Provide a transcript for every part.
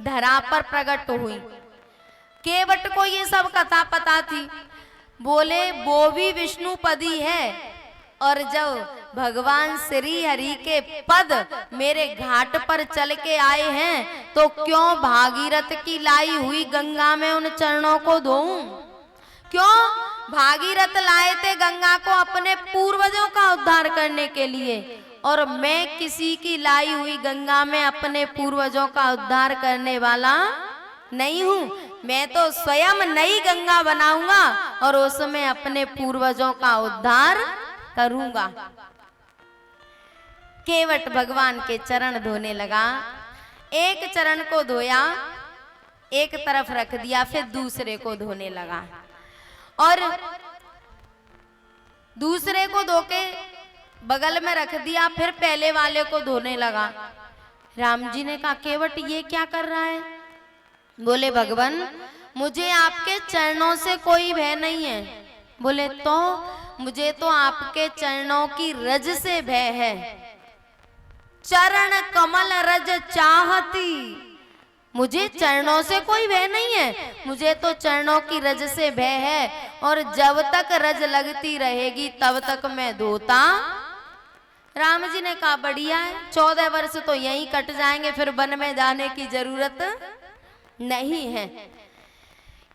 धरा पर प्रकट हुई। केवट को ये सब कथा पता थी। बोले वो भी विष्णुपदी है, और जब भगवान श्री हरि के पद मेरे घाट पर चल के आए हैं तो क्यों भागीरथ की लाई हुई गंगा में उन चरणों को धोऊं? क्यों? भागीरथ लाए थे गंगा को अपने पूर्वजों का उद्धार करने के लिए, और मैं किसी की लाई हुई गंगा में अपने पूर्वजों का उद्धार करने वाला नहीं हूँ। मैं तो स्वयं नई गंगा बनाऊंगा और उसमें अपने पूर्वजों का उद्धार करूंगा। केवट भगवान के चरण धोने लगा। एक चरण को धोया, एक तरफ रख दिया, फिर दूसरे को धोने लगा, और दूसरे को धो के बगल में रख दिया, फिर पहले वाले को धोने लगा। राम जी ने कहा, केवट ये क्या कर रहा है? बोले, भगवान मुझे आपके चरणों से कोई भय नहीं है। बोले, तो मुझे तो आपके चरणों की रज से भय है। चरण कमल रज चाहती, मुझे चरणों से कोई भय नहीं है, मुझे तो चरणों की रज से भय है, और जब तक रज लगती रहेगी तब तक मैं धोता। राम जी ने कहा, बढ़िया है, 14 वर्ष तो यहीं कट जाएंगे, फिर वन में जाने की जरूरत नहीं है।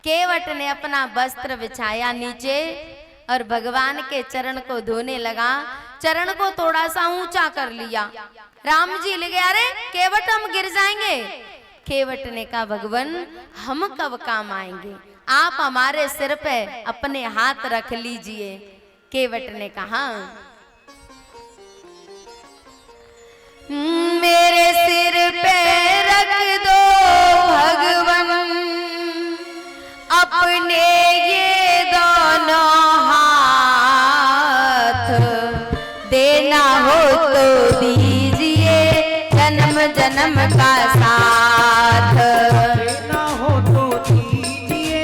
केवट ने अपना वस्त्र बिछाया नीचे और भगवान के चरण को धोने लगा। चरण को थोड़ा सा ऊंचा कर लिया। राम जी ले गए, अरे केवट हम गिर जाएंगे। केवट ने कहा, भगवान हम कब काम आएंगे, आप हमारे सिर पे अपने हाथ रख लीजिए। केवट ने कहा, मेरे सिर पे रख दो भगवान अपने ये दोनों हाथ, देना हो तो दीजिए जन्म जन्म का साथ, देना हो तो दीजिए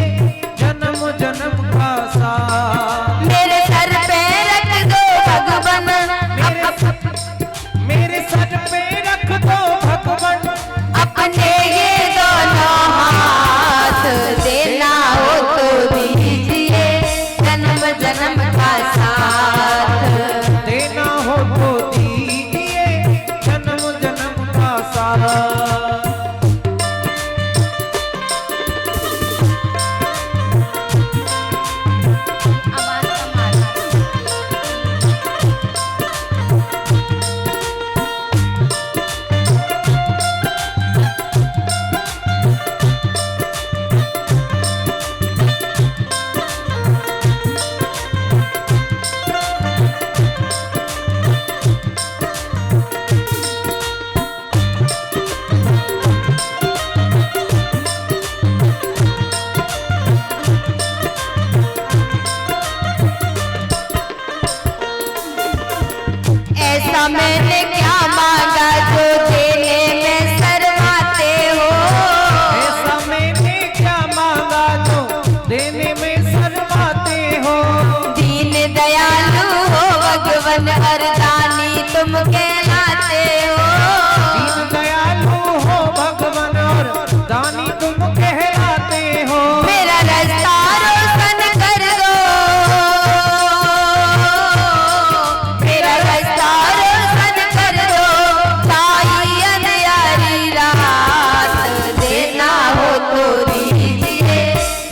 जन्म जन्म का साथ। मेरे सर पे रख दो भगवान, मेरे सर पे रख दो भगवान अपने ये दोनों हाथ, देना हो तो दीजिए जन्म जन्म का साथ, देना हो तो दीजिए जन्म जन्म का साथ। ऐसा मैंने क्या मांगा जो देने में शर्माते हो, ऐसा मैंने क्या मांगा जो देने में शर्माते हो। दीन दयालु हो भगवान वरदानी तुम कहलाते हो, दीन दयालु हो भगवान और दानी तुम कहलाते हो। मेरा रास्ता रोशन कर दो, मेरा रास्ता रोशन कर दो, ताई अंधियारी रात, देना हो तो दीजिए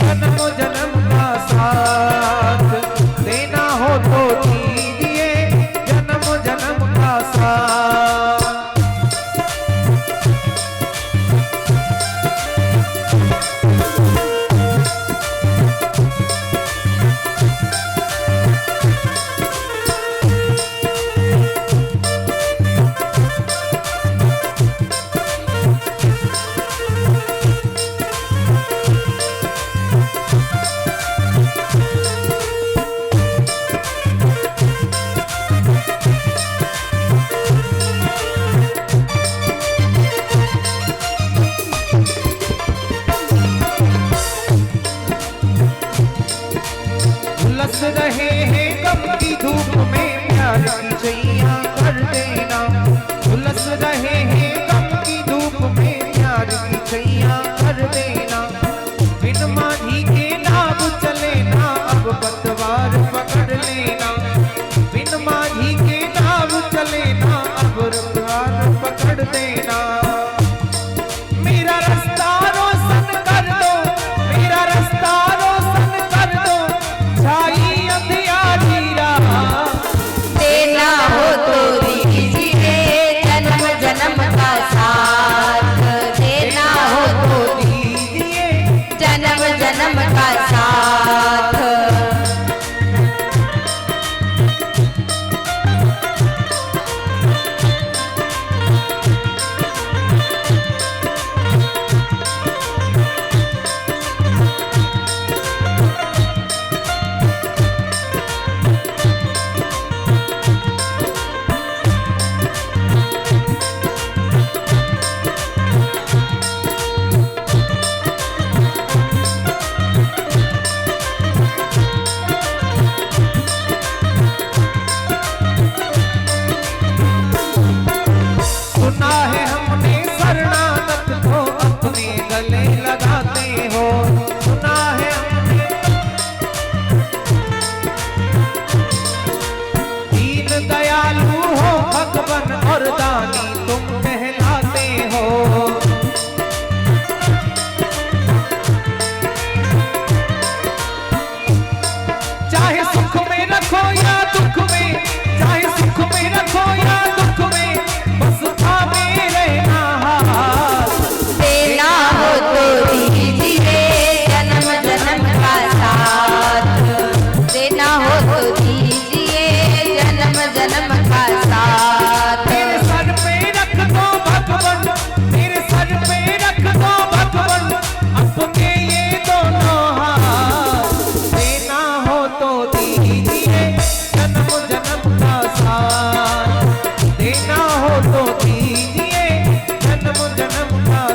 जन्म जन्म का साथ, देना हो तो दीजिए जन्म जन्म का साथ। झुलस रहे हैं गम की धूप में प्यार की छैया कर देना। झुलस रहे हैं गम की धूप में प्यार की छैया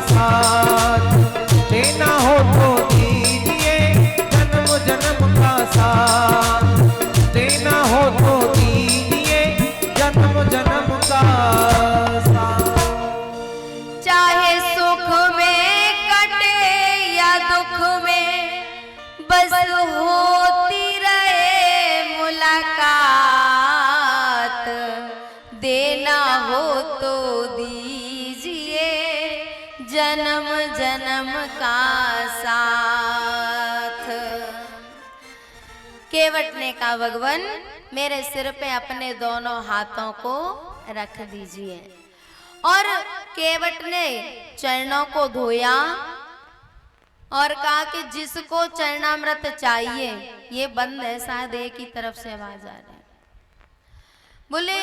साथ, देना हो तो दीजिए जन्म जन्म का साथ, देना हो तो दीजिए जन्म जन्म का साथ। चाहे सुख में कटे या दुख में, बस होती रहे मुलाकात, देना हो तो दीजिए जन्म जन्म का साथ। केवट ने कहा, भगवान मेरे सिर पे अपने दोनों हाथों को रख दीजिए। और केवट ने चरणों को धोया और कहा कि जिसको चरणामृत चाहिए, ये बंद है शायद एक ही तरफ से आवाज आ रही है, बोले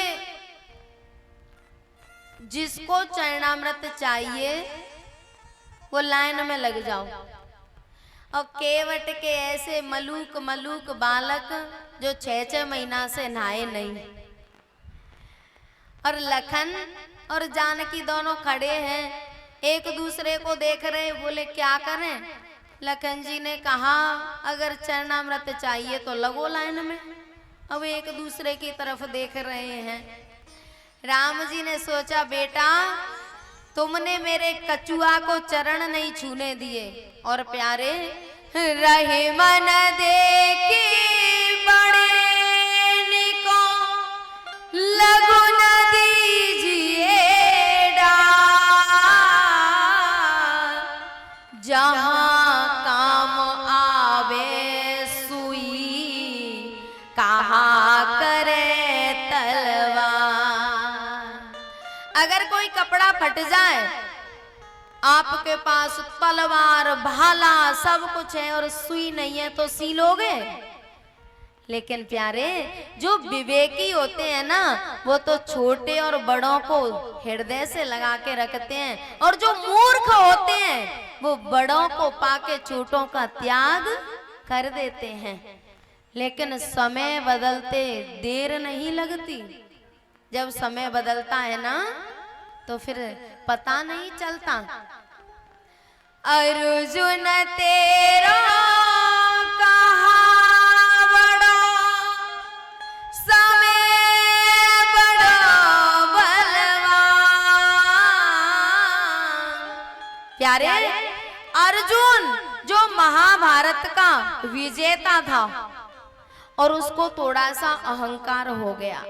जिसको चरणामृत चाहिए वो लाइन में लग जाओ। और केवट के ऐसे मलूक मलूक बालक जो 6-6 महीना से नहाए नहीं, और लखन और जानकी दोनों खड़े हैं, एक दूसरे को देख रहे, बोले क्या करें। लखन जी ने कहा अगर चरणामृत चाहिए तो लगो लाइन में। अब एक दूसरे की तरफ देख रहे हैं। राम जी ने सोचा बेटा तुमने मेरे कछुआ को चरण नहीं छूने दिए, और प्यारे रहे मन देखी बड़े निको लगो न दीजिए डाल, जहां काम आवे सुई कहा करे तलवार। अगर कोई कपड़ा फट जाए, आपके पास तलवार भाला सब कुछ है और सुई नहीं है तो सी लोगे। लेकिन प्यारे जो विवेकी होते हैं ना, वो तो छोटे और बड़ों को हृदय से लगा के रखते हैं, और जो मूर्ख होते हैं वो बड़ों को पाके छोटों का त्याग कर देते हैं। लेकिन समय बदलते देर नहीं लगती। जब समय बदलता है ना तो फिर पता नहीं चलता। अर्जुन तेरा कहा बड़ा समय बड़ा बलवान। प्यारे अर्जुन जो महाभारत का विजेता था, और उसको थोड़ा सा अहंकार हो गया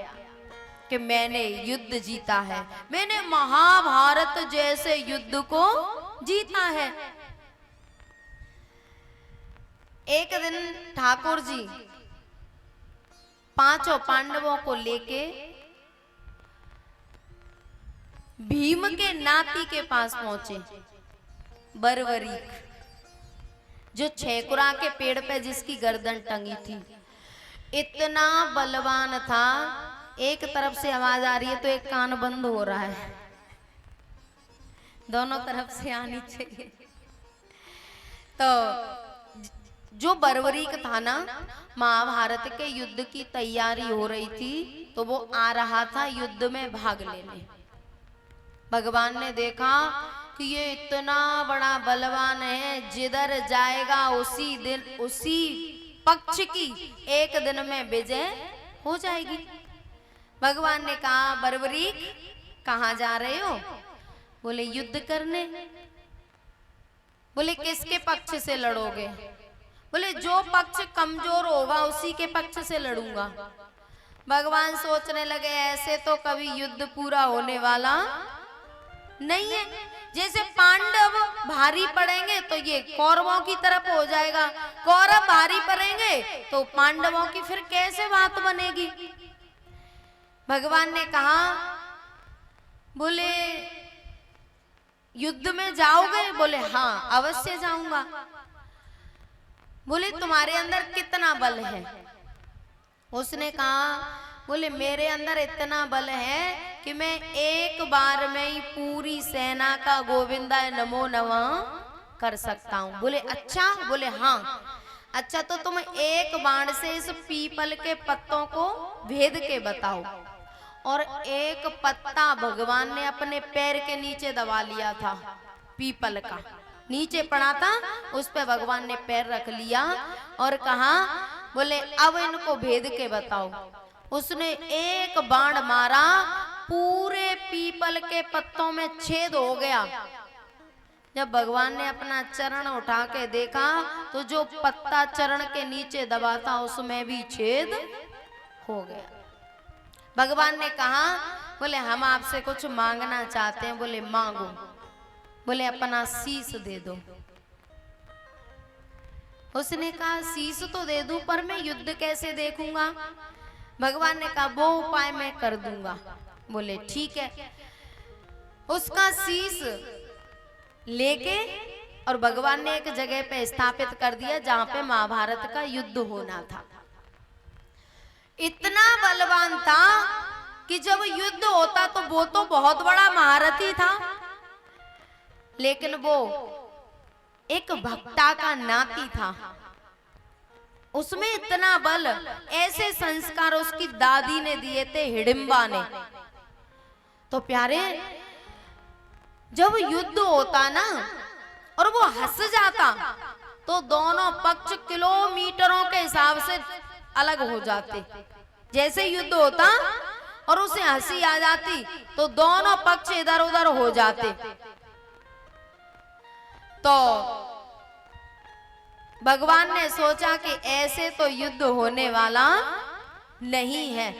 कि मैंने युद्ध जीता है, मैंने महाभारत जैसे युद्ध को जीता है। एक दिन ठाकुर जी 5 पांडवों को लेके भीम के नाती के पास पहुंचे, बरवरीक, जो छेकुरा के पेड़ पे जिसकी गर्दन टंगी थी। इतना बलवान था, एक तरफ से आवाज आ रही है तो एक कान बंद हो रहा है, दोनों तरफ से आनी चाहिए। तो जो बरवरीक था ना, महाभारत के युद्ध की तैयारी हो रही थी, तो वो आ रहा था युद्ध में भाग लेने। भगवान ने देखा कि ये इतना बड़ा बलवान है, जिधर जाएगा उसी दिन उसी पक्ष की एक दिन में विजय हो जाएगी। भगवान ने कहा बरवरीक कहाँ जा रहे हो? बोले युद्ध करने। बोले किसके पक्ष से लड़ोगे? बोले जो पक्ष कमजोर होगा उसी के पक्ष से लड़ूंगा। भगवान सोचने लगे ऐसे तो कभी युद्ध पूरा होने वाला नहीं है। जैसे पांडव भारी पड़ेंगे तो ये कौरवों की तरफ हो जाएगा, कौरव भारी पड़ेंगे तो पांडवों की फिर कैसे बात बनेगी। भगवान ने कहा बोले युद्ध में जाओगे? बोले हाँ अवश्य जाऊंगा। बोले तुम्हारे अंदर कितना बल है? उसने कहा बोले मेरे अंदर इतना बल है कि मैं एक बार में ही पूरी सेना का गोविंदाय नमो नमः कर सकता हूँ। बोले अच्छा? बोले हाँ। अच्छा तो तुम एक बाण से इस पीपल के पत्तों को भेद के बताओ। और एक पत्ता भगवान ने अपने पैर के नीचे दबा लिया था, पीपल का, नीचे पड़ा था, उस पे भगवान ने पैर रख लिया और कहा, बोले अब इनको भेद के बताओ। उसने एक बाण मारा, पूरे पीपल के पत्तों में छेद हो गया। जब भगवान ने अपना चरण उठा के देखा तो जो पत्ता चरण के नीचे दबा था उसमें भी छेद हो गया। भगवान ने कहा, बोले हम आपसे कुछ मांगना चाहते हैं। बोले मांगो। बोले अपना शीश दे दो। उसने कहा शीश तो दे दूं, पर मैं युद्ध कैसे देखूंगा। भगवान ने कहा वो उपाय मैं कर दूंगा। बोले ठीक है। उसका शीश लेके और भगवान ने एक जगह पे स्थापित कर दिया जहां पे महाभारत का युद्ध होना था। इतना बलवान था कि जब युद्ध होता तो वो तो बहुत बड़ा महारथी था, लेकिन वो एक भक्ता का नाती था। उसमें इतना बल, ऐसे संस्कार उसकी दादी ने दिए थे, हिडिंबा ने। तो प्यारे, जब युद्ध होता ना और वो हंस जाता तो दोनों पक्ष किलोमीटरों के हिसाब से अलग हो जाते। जैसे युद्ध होता और उसे हंसी आ जाती तो दोनों पक्ष इधर उधर हो जाते। तो भगवान ने सोचा कि ऐसे तो युद्ध होने वाला नहीं है।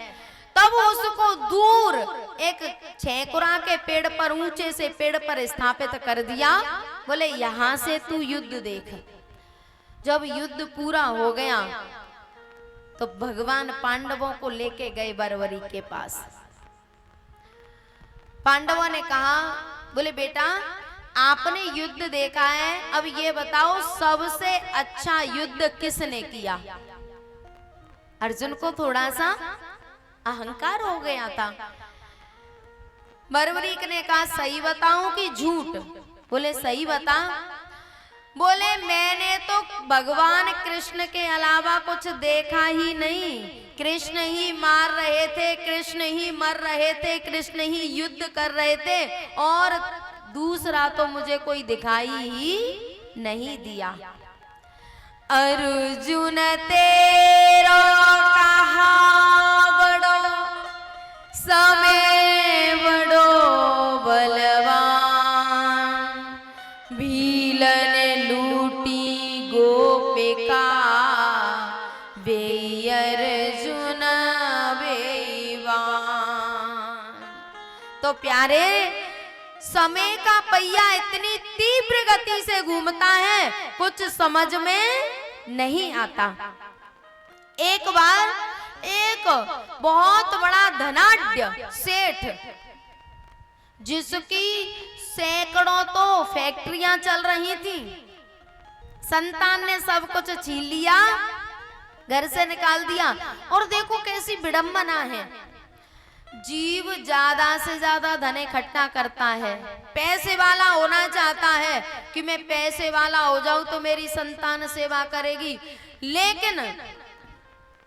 तब उसको दूर एक छेकुरा के पेड़ पर, ऊंचे से पेड़ पर स्थापित कर दिया। बोले यहां से तू युद्ध देख। जब युद्ध पूरा हो गया तो भगवान पांडवों को लेके गए बरबरी के पास। पांडवों ने कहा, बोले बेटा आपने युद्ध देखा है, अब ये बताओ सबसे अच्छा युद्ध किसने किया। अर्जुन को थोड़ा सा अहंकार हो गया था। बरबरीक ने कहा सही बताऊं कि झूठ। बोले सही बता। बोले मैंने तो भगवान कृष्ण के अलावा कुछ देखा ही नहीं। कृष्ण ही मार रहे थे, कृष्ण ही मर रहे थे, कृष्ण ही युद्ध कर रहे थे, और दूसरा तो मुझे कोई दिखाई ही नहीं दिया। अर्जुन तेरो कहा बड़ो, समय बड़ो बलवान, भीलन लूटी गोपिका, वे अर्जुन बेईमान। तो प्यारे, समय का पहिया इतनी तीव्र गति से घूमता है, कुछ समझ में नहीं आता। एक बार एक बहुत बड़ा धनाढ्य सेठ, जिसकी सैकड़ों तो फैक्ट्रियां चल रही थी, संतान ने सब कुछ छीन लिया, घर से निकाल दिया। और देखो कैसी विडंबना है, जीव ज्यादा से ज्यादा धन इकट्ठा करता है, पैसे वाला होना चाहता है कि मैं पैसे वाला हो जाऊं तो मेरी संतान सेवा करेगी। लेकिन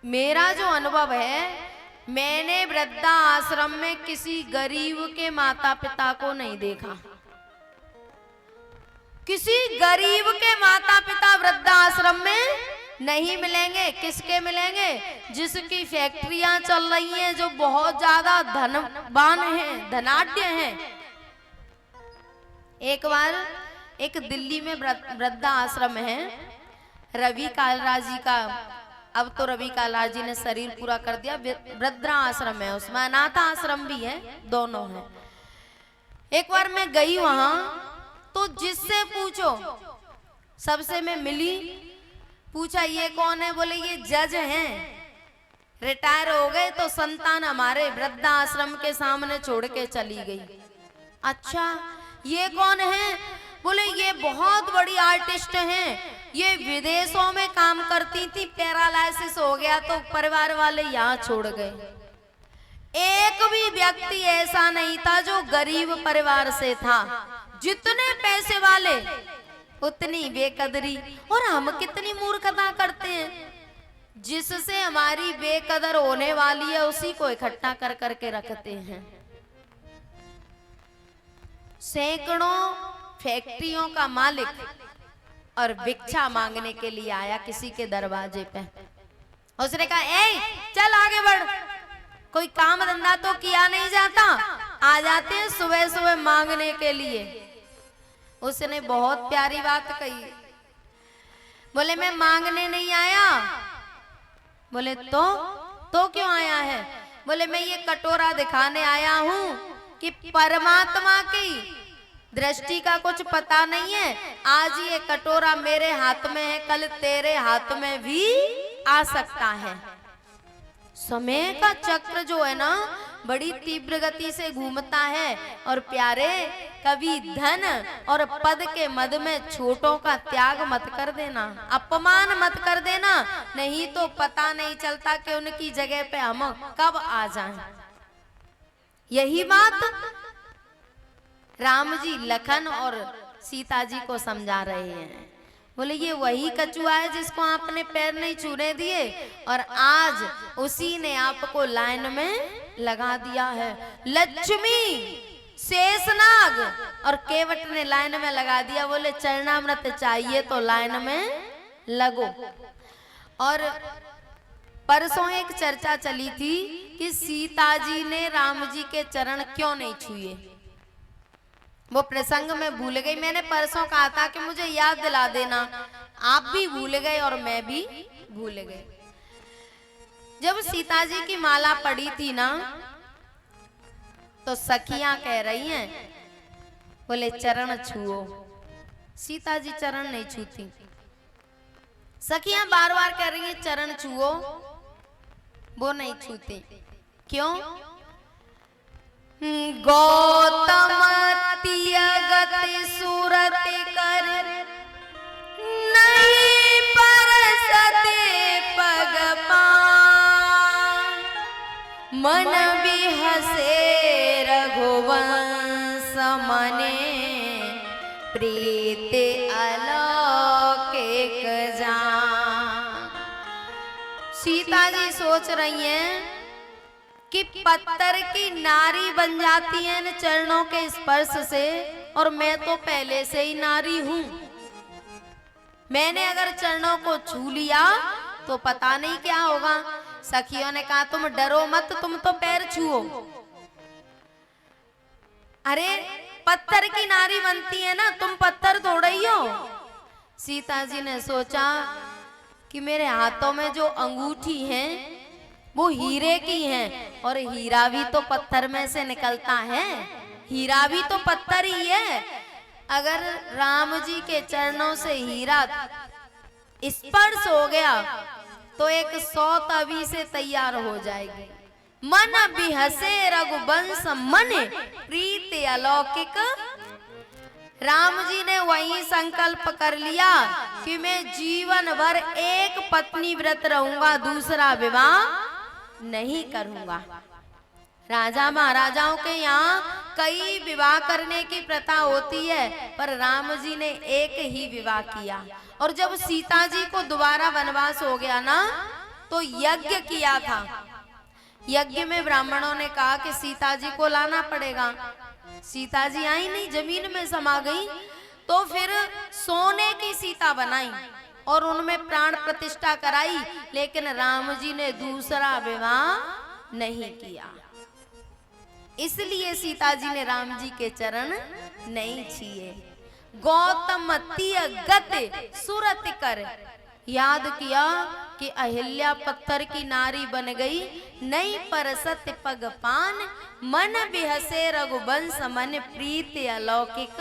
मेरा जो अनुभव है, मैंने वृद्धा आश्रम में किसी गरीब के माता पिता को नहीं देखा। किसी गरीब के माता पिता वृद्धा आश्रम में नहीं मिलेंगे। किसके मिलेंगे? जिसकी फैक्ट्रियां चल रही हैं, जो बहुत ज्यादा धनवान हैं, धनाढ्य हैं। एक बार एक दिल्ली में वृद्धा आश्रम है, रवि कालराज जी का। अब तो रवि कालराज जी ने शरीर पूरा कर दिया। वृद्धा आश्रम है, उसमें अनाथ आश्रम भी है, दोनों है। एक बार मैं गई वहां, तो जिससे पूछो सबसे मैं मिली। पूछा ये कौन है? बोले ये जज हैं, रिटायर हो गए तो संतान हमारे वृद्धा आश्रम के सामने छोड़ के चली गई। अच्छा ये कौन है? बोले ये बहुत बड़ी आर्टिस्ट हैं, ये विदेशों में काम करती थी, पैरालाइसिस हो गया तो परिवार वाले यहाँ छोड़ गए। एक भी व्यक्ति ऐसा नहीं था जो गरीब परिवार से था। जितने पैसे वाले उतनी बेकदरी। और हम कितनी मूर्खता करते हैं, जिससे हमारी बेकदर होने वाली है उसी को इकट्ठा कर करके रखते हैं। सैकड़ों फैक्ट्रियों का मालिक और भिक्षा मांगने के लिए आया किसी के दरवाजे पे। उसने कहा, ए चल आगे बढ़, कोई काम धंधा तो किया नहीं जाता, आ जाते हैं सुबह सुबह मांगने के लिए। उसने बहुत प्यारी बात कही, बोले मैं मांगने नहीं आया। बोले तो क्यों आया है? बोले मैं ये कटोरा दिखाने आया हूं कि परमात्मा की दृष्टि का कुछ पता नहीं है। आज ये कटोरा मेरे हाथ में है, कल तेरे हाथ में भी आ सकता है। समय का चक्र जो है ना बड़ी तीव्र गति से घूमता है। और प्यारे, कभी धन और पद के मद में छोटों का त्याग मत कर देना, अपमान मत कर देना, नहीं तो पता नहीं चलता कि उनकी जगह पे हम कब आ जाएं। यही बात राम जी लखन और सीता जी को समझा रहे हैं। बोले ये वही कछुआ है जिसको आपने पैर नहीं छूने दिए, और आज उसी ने आपको लाइन में लगा दिया है। लक्ष्मी, शेषनाग और केवट ने लाइन में लगा दिया। बोले चरणामृत चाहिए तो लाइन में लगो। और परसों एक चर्चा चली थी कि सीता जी ने राम जी के चरण क्यों नहीं छुए। वो प्रसंग में भूल गई। मैंने परसों कहा था कि मुझे याद दिला देना, आप भी भूल गए और मैं भी भूल गई। जब सीता जी की माला पड़ी थी ना, तो सखियां कह रही हैं, बोले चरण छुओ। सीता जी चरण नहीं छूती। सखियां बार बार कह रही हैं चरण छुओ, वो नहीं छूती। क्यों? गौतम गति सूरति कर नहीं परसते पग पान, मन बिहसे रघुवंश मने प्रीत अलौकिक जान। सीता जी सोच रही हैं कि पत्थर की नारी बन जाती है इन चरणों के स्पर्श से, और मैं तो पहले से ही नारी हूं। मैंने अगर चरणों को छू लिया तो पता नहीं क्या होगा। सखियों ने कहा तुम डरो मत, तुम तो पैर छुओ। अरे पत्थर की नारी बनती है ना, तुम पत्थर थोड़ा ही हो। सीता जी ने सोचा कि मेरे हाथों में जो अंगूठी है वो हीरे की हैं, और हीरा भी तो पत्थर में से निकलता है, हीरा भी तो पत्थर ही है। अगर राम जी के चरणों से हीरा स्पर्श हो गया तो एक 100 तवी से तैयार हो जाएगी। मन बिहसे रघुवंश मने प्रीत अलौकिक। राम जी ने वही संकल्प कर लिया कि मैं जीवन भर एक पत्नी व्रत रहूंगा, दूसरा विवाह नहीं करूंगा। राजा महाराजाओं के यहाँ कई विवाह करने की प्रथा होती है, पर राम जी ने एक ही विवाह किया। और जब सीता जी को दोबारा वनवास हो गया ना, तो यज्ञ किया था। यज्ञ में ब्राह्मणों ने कहा कि सीता जी को लाना पड़ेगा। सीता जी आई नहीं, जमीन में समा गई। तो फिर सोने की सीता बनाई और उनमें प्राण प्रतिष्ठा कराई, लेकिन राम जी ने दूसरा विवाह नहीं किया। इसलिए सीता जी ने राम जी के चरण नहीं छुए। गौतम गति सूरत कर, याद किया कि अहिल्या पत्थर की नारी बन गई, नहीं परसत पग पान, मन बिहसे रघुवंश मन प्रीत अलौकिक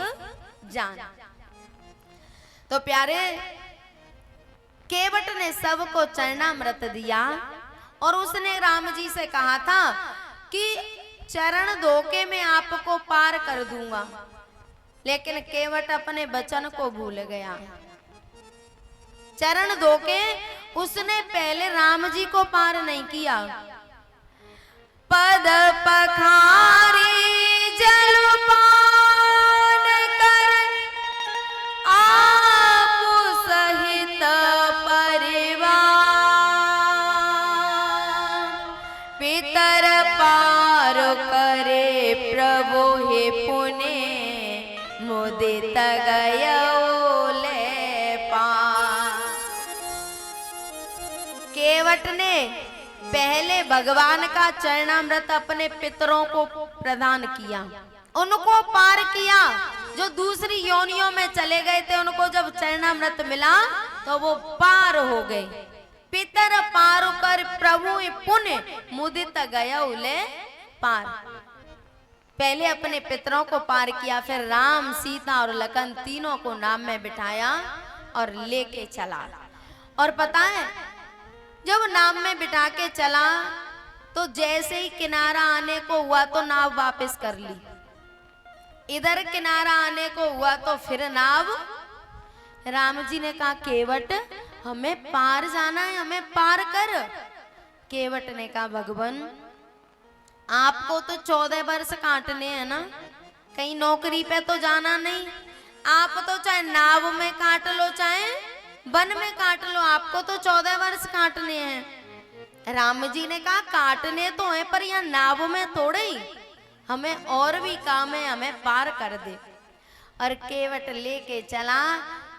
जान। तो प्यारे, केवट ने सबको चरणामृत दिया और उसने राम जी से कहा था कि चरण धोके मैं आपको पार कर दूंगा, लेकिन केवट अपने वचन को भूल गया। चरण धोके उसने पहले राम जी को पार नहीं किया। पद पखारी जल पान कर आप सहित परिवार, पितर पार करे प्रभु हे पुने मुदित ने पहले भगवान का चरणामृत अपने पितरों को प्रदान किया, उनको पार किया। जो दूसरी योनियों में चले गए थे उनको जब चरणामृत मिला तो वो पार हो गए। पितर पार कर प्रभु पुण्य मुदित गया उले पार। पहले अपने पितरों को पार किया, फिर राम सीता और लखन तीनों को नाम में बिठाया और लेके चला। और पता है जब नाव में बिठा के चला तो जैसे ही किनारा आने को हुआ तो नाव वापस कर ली, इधर किनारा आने को हुआ तो फिर नाव। राम जी ने कहा केवट हमें पार जाना है, हमें पार कर। केवट ने कहा भगवान आपको तो 14 वर्ष काटने हैं ना, कहीं नौकरी पे तो जाना नहीं, आप तो चाहे नाव में काट लो चाहे वन में काट लो, आपको तो 14 वर्ष काटने हैं। राम जी ने कहा काटने तो है पर यहाँ नाव में थोड़े ही, हमें और भी काम है, हमें पार कर दे। और केवट लेके चला,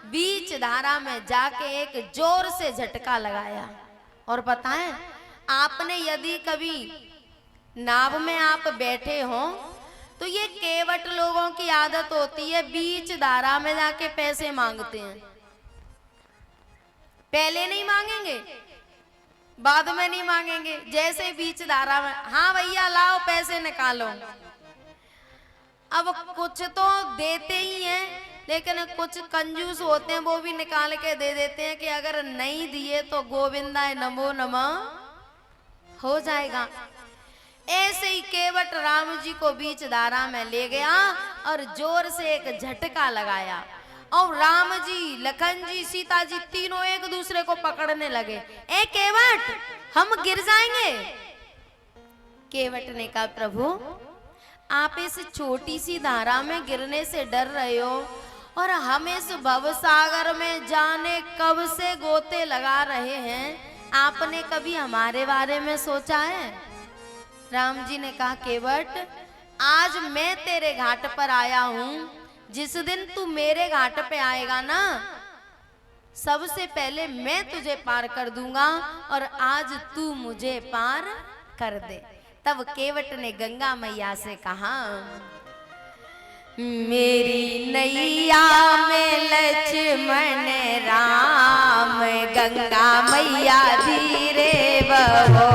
बीच धारा में जाके एक जोर से झटका लगाया। और पता है आपने यदि कभी नाव में आप बैठे हो तो ये केवट लोगों की आदत होती है बीच धारा में जाके पैसे मांगते हैं। पहले नहीं मांगेंगे, बाद में नहीं मांगेंगे, जैसे बीच धारा में हाँ भैया लाओ पैसे निकालो। अब कुछ तो देते ही हैं लेकिन कुछ कंजूस होते हैं, वो भी निकाल के दे देते हैं कि अगर नहीं दिए तो गोविंदाय नमो नमः हो जाएगा। ऐसे ही केवट राम जी को बीच धारा में ले गया और जोर से एक झटका लगाया और राम जी लखन जी सीता जी तीनों एक दूसरे को पकड़ने लगे। ए केवट हम गिर जाएंगे। केवट ने कहा प्रभु आप इस छोटी सी धारा में गिरने से डर रहे हो और हम इस भवसागर में जाने कब से गोते लगा रहे हैं, आपने कभी हमारे बारे में सोचा है? राम जी ने कहा केवट आज मैं तेरे घाट पर आया हूं, जिस दिन तू मेरे घाट पे आएगा ना सबसे पहले मैं तुझे पार कर दूंगा और आज तू मुझे पार कर दे। तब केवट ने गंगा मैया से कहा मेरी नैया में लक्ष्मण राम गंगा मैया धीरे बहो।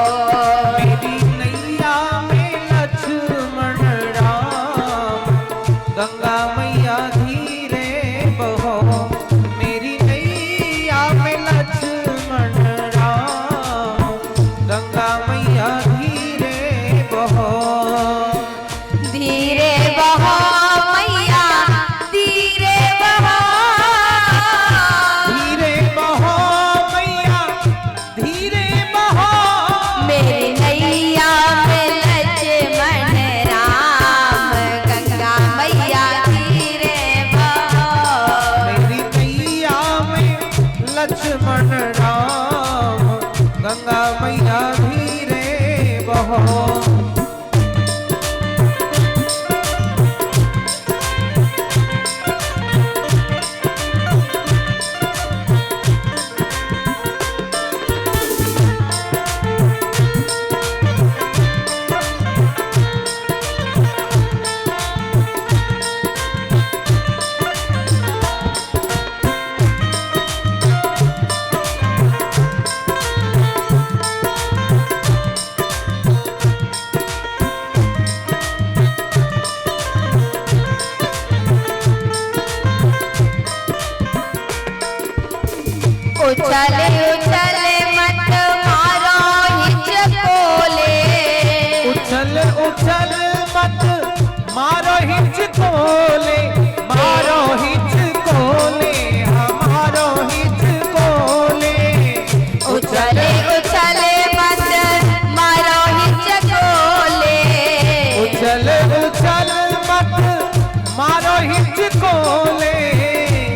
मेरी नैया में लक्ष्मण राम गंगा मैया धीरे बहो। मेरी नैया में लक्ष्मण राम गंगा मैया धीरे बहो। धीरे बहो मैया धीरे बहो। धीरे बहो मैया धीरे बहो। मेरी नैया में लक्ष्मण राम गंगा मैया धीरे बहो। मेरी नैया में लक्ष्मण राम गंगा मैया धीरे बहो। उछले उछले मत मारो हिचकोले। उछल उछल मत मारो हिचकोले। मारो हिचकोले हमारो हिचकोले। उछले उछले मत मारो हिचकोले। उछल उछल मत मारो हिचकोले।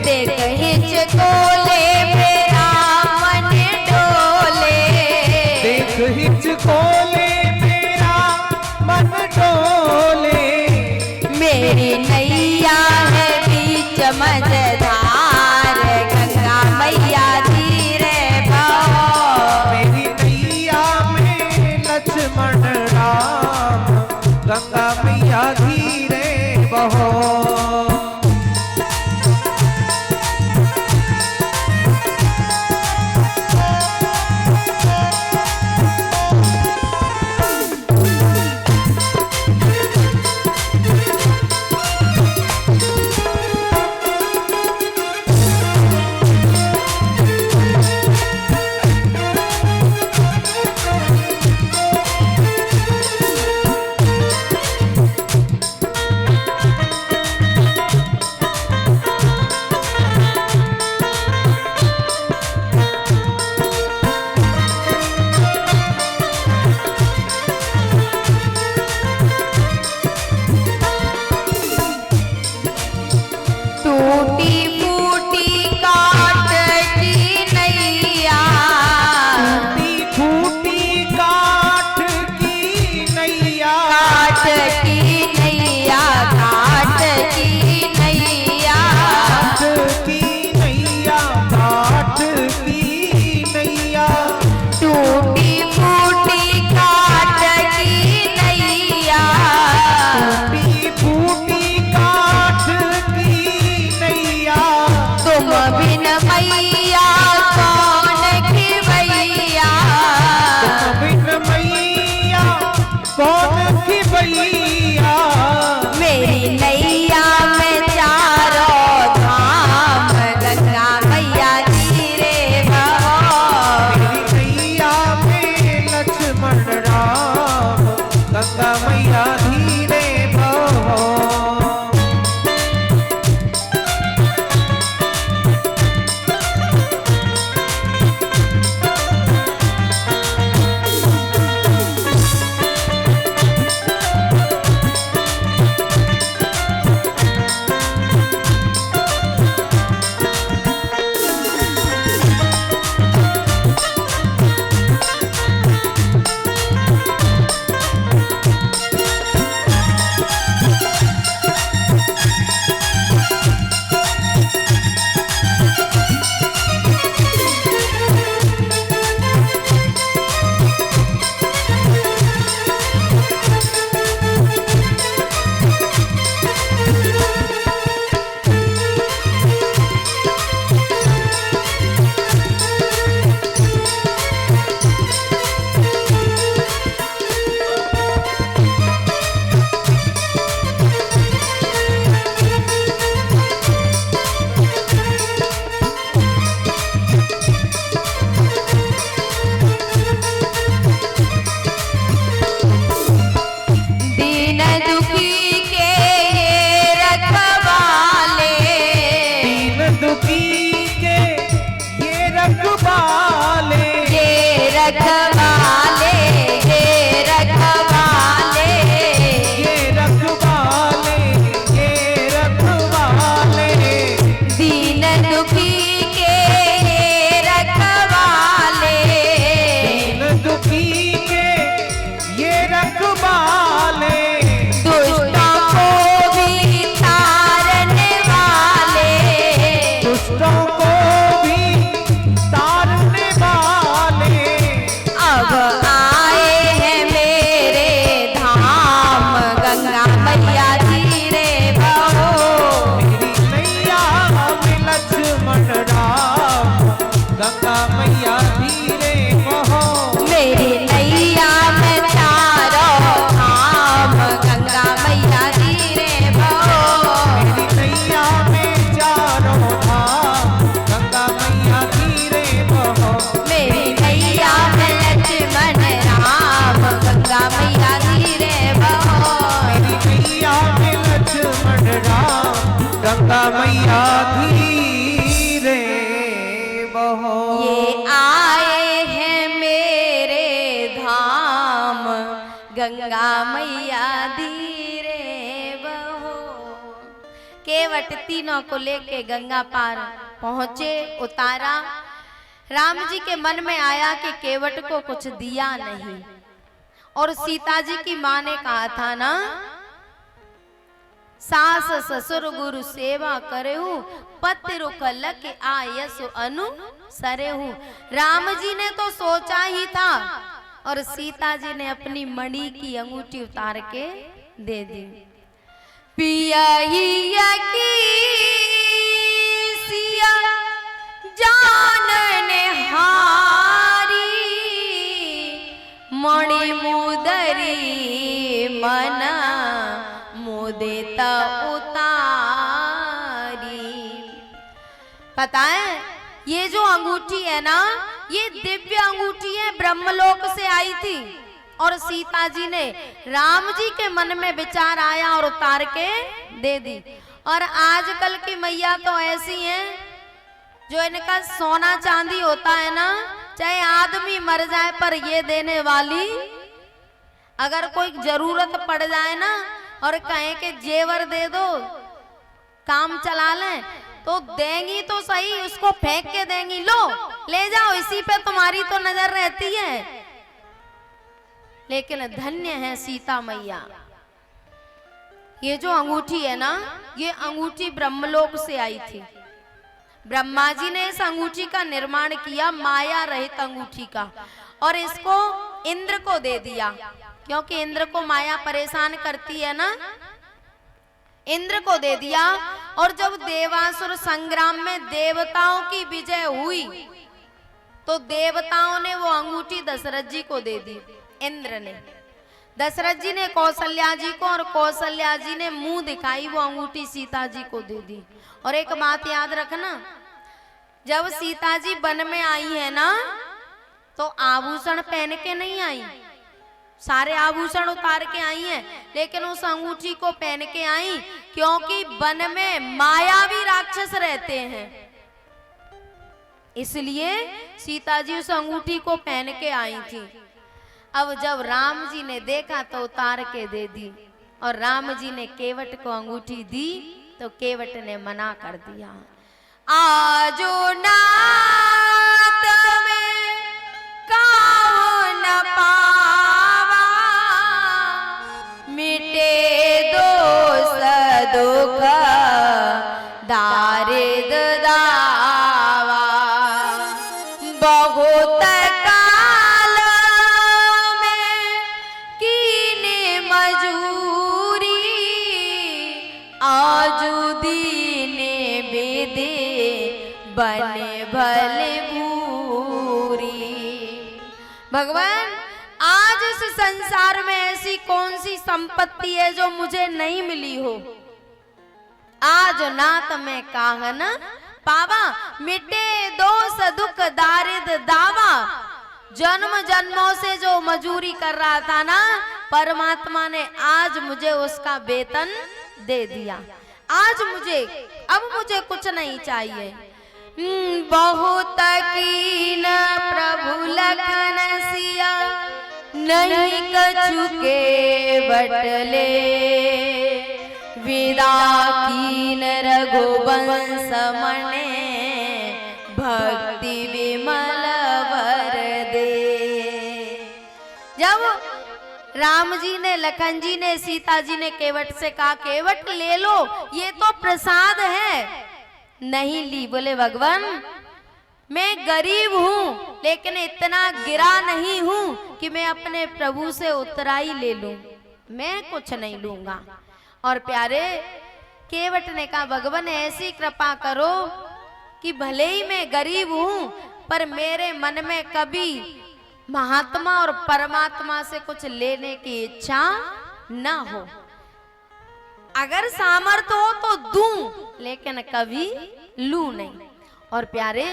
देख हिचकोले मेरा मन डोले। देख हिचकोले मेरा मन डोले। मेरी नैया है बीच मझधार गंगा मैया धीरे बहो। मेरी नैया बिन मैया कौन खिवैया, तुम बिन मैया कौन खिवैया, मेरी नैया में चारों धाम गंगा मैया धीरे बहो, मेरी नैया में लक्ष्मण राम गंगा मैया धीरे बहो। गंगा मैया धीरे बहो। ये आए हैं मेरे धाम गंगा मैया धीरे बहो। केवट तीनों को लेके गंगा पार पहुंचे, उतारा। राम जी के मन में आया कि केवट को कुछ दिया नहीं, और सीता जी की माँ ने कहा था ना, सास ससुर गुरु सेवा करेहु, पति रुकलक आयसु अनु सरेहु। राम जी ने तो सोचा ही था, और सीता जी ने अपनी मणि की अंगूठी उतार के दे दी। पिया की सिया जानने हारी, मणि मुदरी मना मुदेता उतारी। पता है ये जो अंगूठी है ना, ये दिव्य अंगूठी है, ब्रह्मलोक से आई थी। और सीता जी ने, राम जी के मन में विचार आया और उतार के दे दी। और आजकल की मैया तो ऐसी हैं, जो इनका सोना चांदी होता है ना, चाहे आदमी मर जाए पर ये देने वाली, अगर कोई जरूरत पड़ जाए ना और कहें कि जेवर दे दो काम चला लें, तो देंगी तो सही, उसको फेंक के देंगी, लो ले जाओ, इसी पे तुम्हारी तो नजर रहती है। लेकिन धन्य है सीता मैया। ये जो अंगूठी है ना, ये अंगूठी ब्रह्मलोक से आई थी। ब्रह्मा जी ने इस अंगूठी का निर्माण किया, माया रहित अंगूठी का, और इसको इंद्र को दे दिया, क्योंकि इंद्र को माया परेशान करती है ना, इंद्र को दे दिया। और जब देवासुर संग्राम में देवताओं की विजय हुई तो देवताओं ने वो अंगूठी दशरथ जी को दे दी। इंद्र ने, दशरथ जी ने कौशल्या जी को, और कौशल्या जी ने मुंह दिखाई वो अंगूठी सीता जी को दे दी। और एक बात याद रखना, जब सीता जी वन में आई है ना तो आभूषण पहन के नहीं आई, सारे आभूषण उतार के आई हैं, लेकिन उस अंगूठी को पहन के आई क्योंकि वन में मायावी राक्षस रहते हैं, इसलिए सीता जी उस अंगूठी को पहन के आई थी। अब जब राम जी ने देखा तो उतार के दे दी, और राम जी ने केवट को अंगूठी दी तो केवट ने मना कर दिया। आजो नात में काहू न पावा, मिटे दोष दुख दारिद दावा, बहुत काल में कीने मजूरी, आजू दीने बेदे बने भले भूरी। भगवान, आज इस संसार में ऐसी कौन सी संपत्ति है जो मुझे नहीं मिली हो? आज नात में काहन पावा, मिटे दोष दुख दारिद दावा। जन्म जन्मों से जो मजूरी कर रहा था ना, परमात्मा ने आज मुझे उसका वेतन दे दिया। आज अब मुझे कुछ नहीं चाहिए। बहुत कीन प्रभु लखन सिया, नहीं कछु केवटले, विदा कीन रघुवंश मने, भक्ति विमल वर दे। जब राम जी ने, लखन जी ने, सीता जी ने केवट से कहा केवट ले लो, ये तो प्रसाद है, नहीं ली। बोले भगवान, मैं गरीब हूँ लेकिन इतना गिरा नहीं हूँ कि मैं अपने प्रभु से उतराई ले लूं, मैं कुछ नहीं लूंगा। और प्यारे केवट ने कहा भगवान ऐसी कृपा करो कि भले ही मैं गरीब हूँ पर मेरे मन में कभी महात्मा और परमात्मा से कुछ लेने की इच्छा ना हो। अगर सामर्थ्य हो तो दूं, लेकिन कभी लूं नहीं। और प्यारे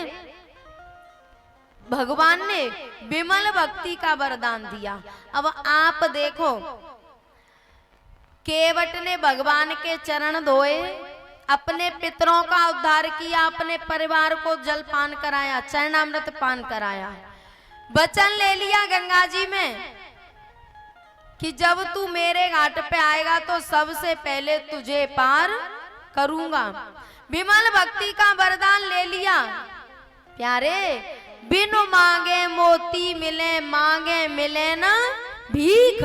भगवान ने विमल भक्ति का वरदान दिया। अब आप देखो, केवट ने भगवान के चरण धोए, अपने पितरों का उद्धार किया, अपने परिवार को जलपान कराया, चरणामृत पान कराया, वचन ले लिया गंगा जी में कि जब तू मेरे घाट पे आएगा तो सबसे पहले तुझे पार करूंगा। विमल भक्ति का वरदान ले लिया। प्यारे बिनु मांगे मोती मिले, मांगे मिले ना भीख,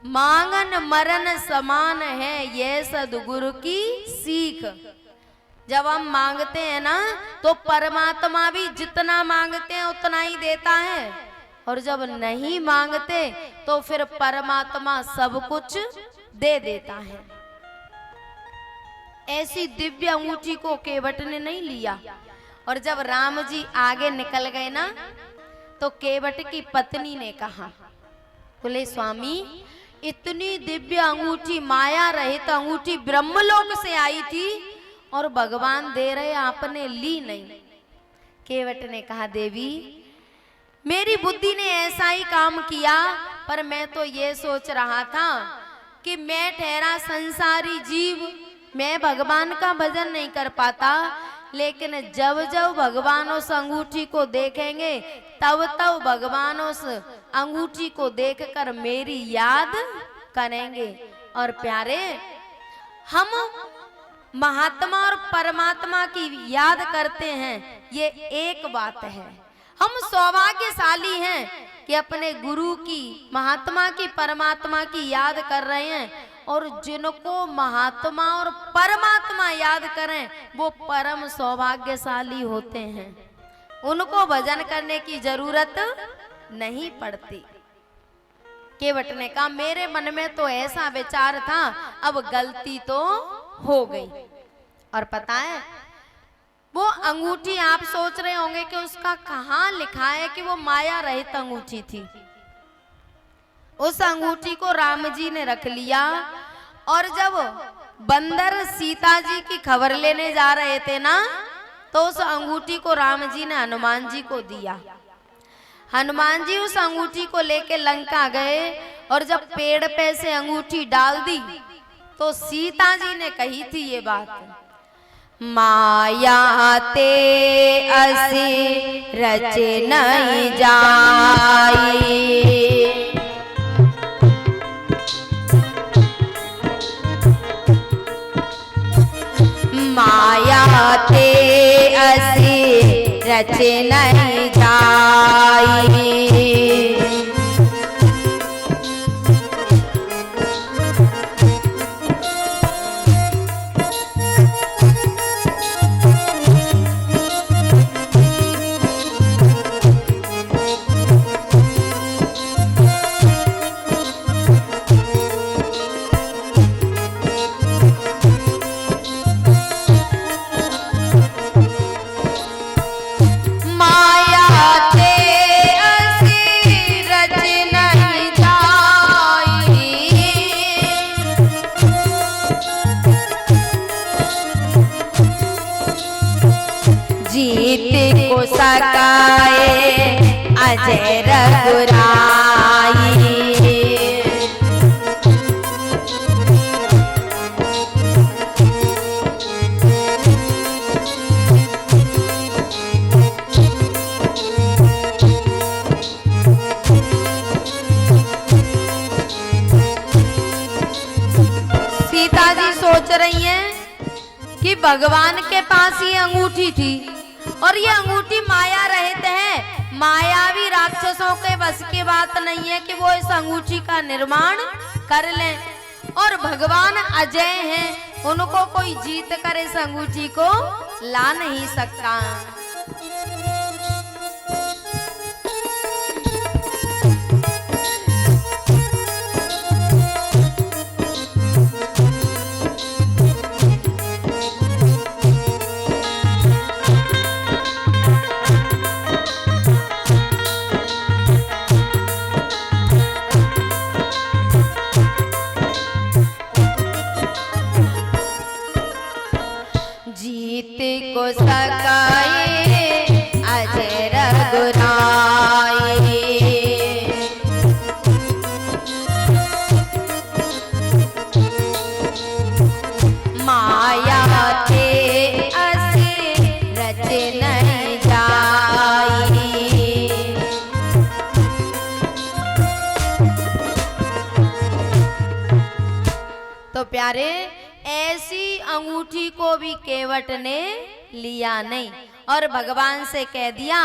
मांगन मरण समान है ये सद्गुरु की सीख। जब हम मांगते हैं ना तो परमात्मा भी जितना मांगते हैं उतना ही देता है, और जब नहीं मांगते तो फिर परमात्मा सब कुछ दे देता है। ऐसी दिव्य अंगूठी को केवट ने नहीं लिया। और जब राम जी आगे निकल गए ना तो केवट की पत्नी ने कहा, बोले स्वामी इतनी दिव्य अंगूठी, माया रहित अंगूठी ब्रह्मलोक से आई थी और भगवान दे रहे, आपने ली नहीं। केवट ने कहा देवी मेरी बुद्धि ने ऐसा ही काम किया, पर मैं तो ये सोच रहा था कि मैं ठहरा संसारी जीव, मैं भगवान का भजन नहीं कर पाता, लेकिन जब जब भगवान उस अंगूठी को देखेंगे तब तब भगवान उस अंगूठी को देखकर मेरी याद करेंगे। और प्यारे हम महात्मा और परमात्मा की याद करते हैं, ये एक बात है। हम सौभाग्यशाली हैं कि अपने गुरु की, महात्मा की, परमात्मा की याद कर रहे हैं, और जिनको महात्मा और परमात्मा याद करें वो परम सौभाग्यशाली होते हैं, उनको भजन करने की जरूरत नहीं पड़ती। केवट ने कहा मेरे मन में तो ऐसा विचार था, अब गलती तो हो गई। और पता है वो अंगूठी, आप सोच रहे होंगे कि उसका कहाँ लिखा है कि वो माया रहित अंगूठी थी। उस अंगूठी को राम जी ने रख लिया और जब बंदर सीता जी की खबर लेने जा रहे थे ना, तो उस अंगूठी को राम जी ने हनुमान जी को दिया। हनुमान जी उस अंगूठी को लेके लंका गए और जब पेड़ पे से अंगूठी डाल दी तो सीता जी ने कही थी ये बात, माया ते असी रच नहीं जाई, माया ते असी रच नहीं जाई। जीत को सकाए अजय रघुराई, सीता जी सोच रही हैं कि भगवान के पास ये अंगूठी थी और ये अंगूठी माया रहित है। मायावी राक्षसों के बस की बात नहीं है कि वो इस अंगूठी का निर्माण कर लें, और भगवान अजय हैं, उनको कोई जीत कर इस अंगूठी को ला नहीं सकता। जीत को सकाए अजय रघुराई, माया ते असी रच नहीं जाई। तो प्यारे, ऐसी अंगूठी को भी केवट ने लिया नहीं और भगवान से कह दिया,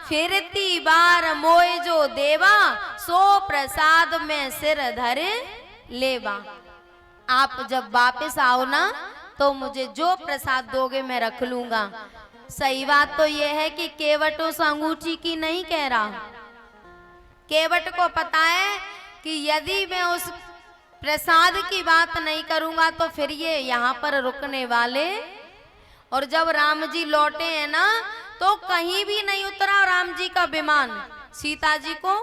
फिरती बार मोय जो देवा, सो प्रसाद में सिर धरे लेवा। आप जब वापस आओ ना तो मुझे जो प्रसाद दोगे मैं रख लूंगा। सही बात तो यह है कि केवट उस अंगूठी की नहीं कह रहा। केवट को पता है कि यदि मैं उस प्रसाद की बात नहीं करूंगा तो फिर ये यहाँ पर रुकने वाले। और जब राम जी लौटे हैं ना तो कहीं भी नहीं उतरा राम जी का विमान। सीता जी को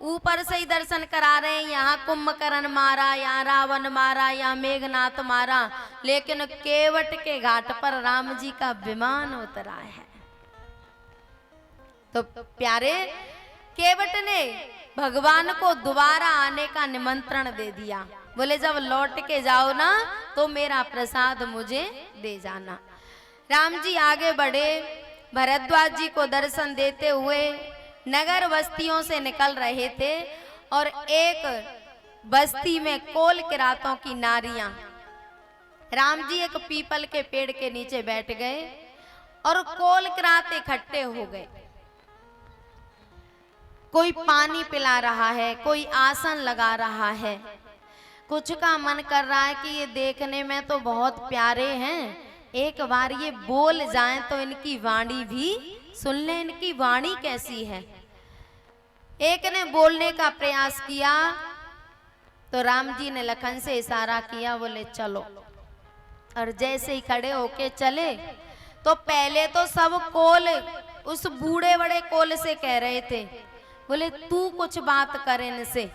ऊपर से ही दर्शन करा रहे हैं, यहाँ कुंभकर्ण मारा, यहाँ रावण मारा, यहाँ मेघनाथ मारा, लेकिन केवट के घाट पर राम जी का विमान उतरा है। तो प्यारे, केवट ने भगवान को दोबारा आने का निमंत्रण दे दिया। बोले जब लौट के जाओ ना तो मेरा प्रसाद मुझे दे जाना। राम जी आगे बढ़े, भरद्वाज जी को दर्शन देते हुए नगर बस्तियों से निकल रहे थे और एक बस्ती में कोल किरातों की नारियां। राम जी एक पीपल के पेड़ के नीचे बैठ गए और कोल किरात इकट्ठे हो गए। कोई पानी पिला रहा है, कोई आसन लगा रहा है। कुछ का मन कर रहा है कि ये देखने में तो बहुत प्यारे हैं, एक बार ये बोल जाएं तो इनकी वाणी भी सुन लें, इनकी वाणी कैसी है। एक ने बोलने का प्रयास किया तो राम जी ने लखन से इशारा किया, बोले चलो। और जैसे ही खड़े होके चले तो पहले तो सब कोल उस बूढ़े बड़े कोल से कह रहे थे, बोले तू कुछ बात कर इनसे।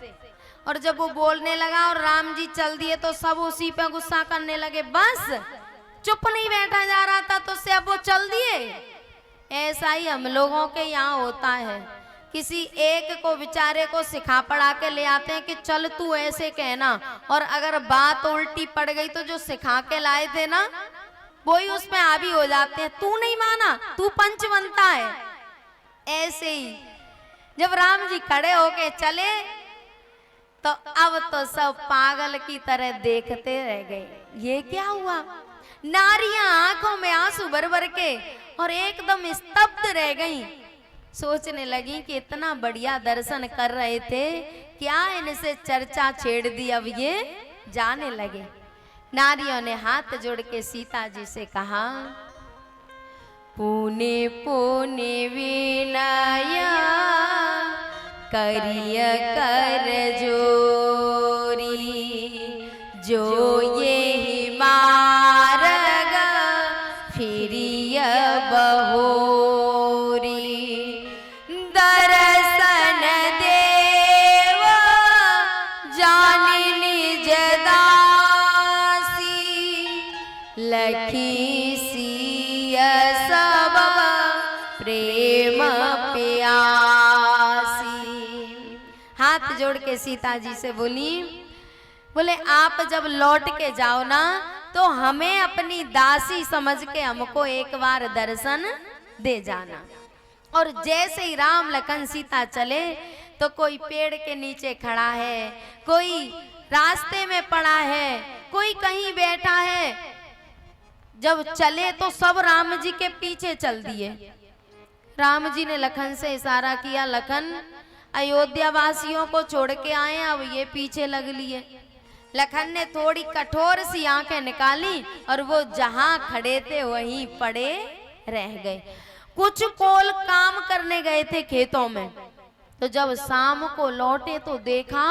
और जब वो बोलने लगा और राम जी चल दिए तो सब उसी पे गुस्सा करने लगे, बस चुप नहीं बैठा जा रहा था तो से अब वो चल दिए। ऐसा ही हम लोगों के यहाँ होता है, किसी एक को बेचारे को सिखा पढ़ा के ले आते हैं कि चल तू ऐसे कहना, और अगर बात उल्टी पड़ गई तो जो सिखा के लाए थे ना वही उसमें हावी हो जाते हैं, तू नहीं माना तू पंच बनता है। ऐसे ही जब राम जी खड़े होके चले तो अब तो सब पागल की तरह देखते रह गए, ये क्या हुआ। नारियां आंखों में आंसू भर भर के और एकदम स्तब्ध रह गईं, सोचने लगी कि इतना बढ़िया दर्शन कर रहे थे, क्या इनसे चर्चा छेड़ दी, अब ये जाने लगे। नारियों ने हाथ जोड़ के सीता जी से कहा, पुने पुने विनया करिय कर जोरी, जो ये ही मारग फिरिय बहोरी, दर्शन देव जानि निज दासी, लखी सिय सब प्रेम प्यासी। हाथ जोड़ के सीता जी से बोली, बोले आप जब लौट के जाओ ना तो हमें अपनी दासी समझ के हमको एक बार दर्शन दे जाना। और जैसे ही राम लखन सीता चले तो कोई पेड़ के नीचे खड़ा है, कोई रास्ते में पड़ा है, कोई कहीं बैठा है। जब चले तो सब राम जी के पीछे चल दिए। राम जी ने लखन से इशारा किया, लखन अयोध्या वासियों को छोड़ के आए, अब ये पीछे लग लिए। लखन ने थोड़ी कठोर सी आंखें निकाली और वो जहां खड़े थे वहीं पड़े रह गए। कुछ कोल काम करने गए थे खेतों में, तो जब शाम को लौटे तो देखा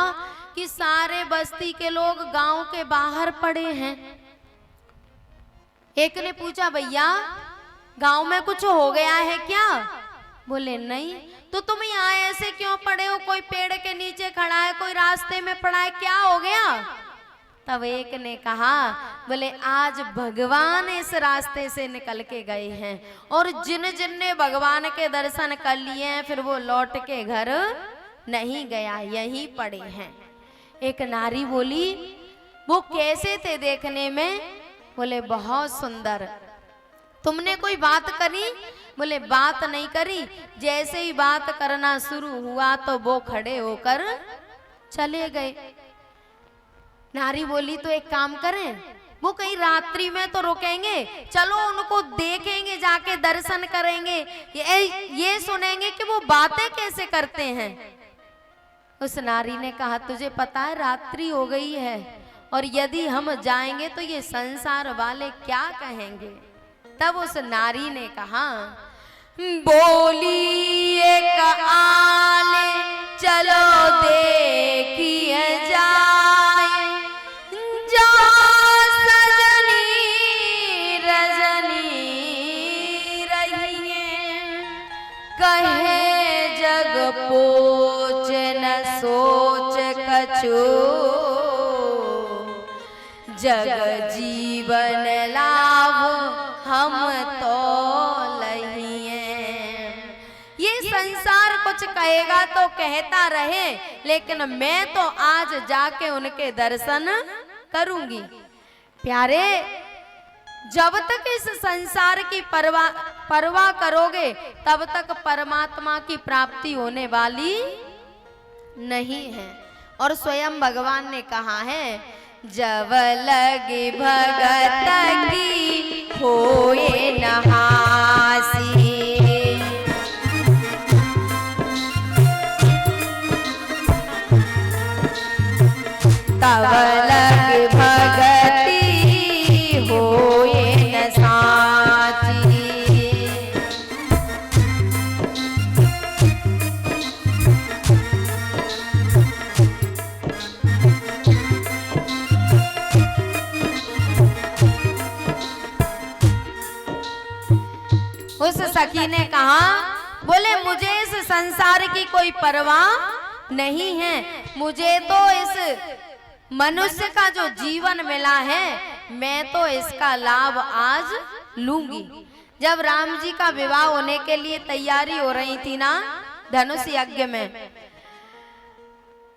कि सारे बस्ती के लोग गांव के बाहर पड़े हैं। एक ने पूछा, भैया गांव में कुछ हो गया है क्या? बोले नहीं। तो तुम यहाँ ऐसे क्यों पड़े हो? कोई पेड़ के नीचे खड़ा है, कोई रास्ते में पड़ा है, क्या हो गया? तब एक ने कहा, बोले आज भगवान इस रास्ते से निकल के गए हैं और जिन जिन ने भगवान के दर्शन कर लिए हैं फिर वो लौट के घर नहीं गया, यहीं पड़े हैं। एक नारी बोली, वो कैसे थे देखने में? बोले बहुत सुंदर। तुमने कोई बात करी? बोले बात नहीं करी, जैसे ही बात करना शुरू हुआ तो वो खड़े होकर चले गए। नारी बोली, तो एक काम करें, वो कहीं रात्रि में तो रुकेंगे, चलो उनको देखेंगे, जाके दर्शन करेंगे, ये सुनेंगे कि वो बातें कैसे करते हैं। उस नारी ने कहा, तुझे पता है रात्रि हो गई है और यदि हम जाएंगे तो ये संसार वाले क्या कहेंगे। तब उस नारी ने कहा, बोली एक आले चलो देखिए जाए, जा सजनी रजनी रहिए, कहे जग पोच न सोच कछु, जग जीवन लाभ हम तो लहिए। ये संसार कुछ कहेगा तो कहता रहे, लेकिन मैं तो आज जाके उनके दर्शन करूंगी। प्यारे, जब तक इस संसार की परवाह करोगे तब तक परमात्मा की प्राप्ति होने वाली नहीं है। और स्वयं भगवान ने कहा है, जब लगे भगत की होए नहासी, तब लगे भगती होए न साची। सखी ने कहा, बोले मुझे इस संसार की कोई परवाह नहीं है, मुझे तो इस मनुष्य का जो जीवन मिला है मैं तो इसका लाभ आज लूंगी। जब राम जी का विवाह होने के लिए तैयारी हो रही थी ना धनुष यज्ञ में,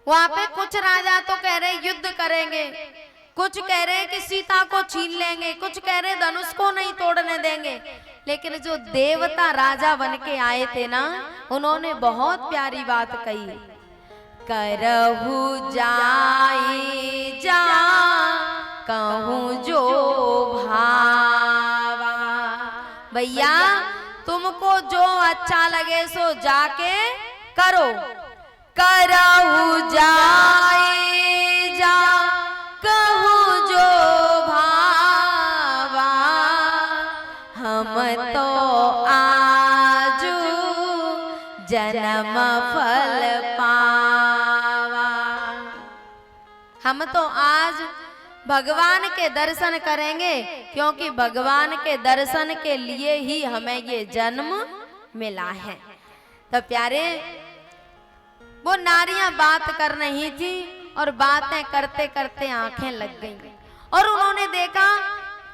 वहां पे कुछ राजा तो कह रहे युद्ध करेंगे, कुछ कह रहे कि सीता को छीन लेंगे, कुछ कह रहे धनुष को नहीं तोड़ने देंगे। लेकिन जो देवता राजा बन के आए थे ना, उन्होंने बहुत प्यारी बात कही, करहु जाई जा कहूँ जो भावा। भैया तुमको जो अच्छा लगे सो जाके करो, करहु जाई जा कहूँ जो भावा, हम तो आजू जन्म फल पावा। हम तो आज भगवान के दर्शन करेंगे, क्योंकि भगवान के दर्शन के लिए ही हमें ये जन्म मिला है। तो प्यारे, वो नारियां बात कर रही थी और बातें करते करते आंखें लग गईं और उन्होंने देखा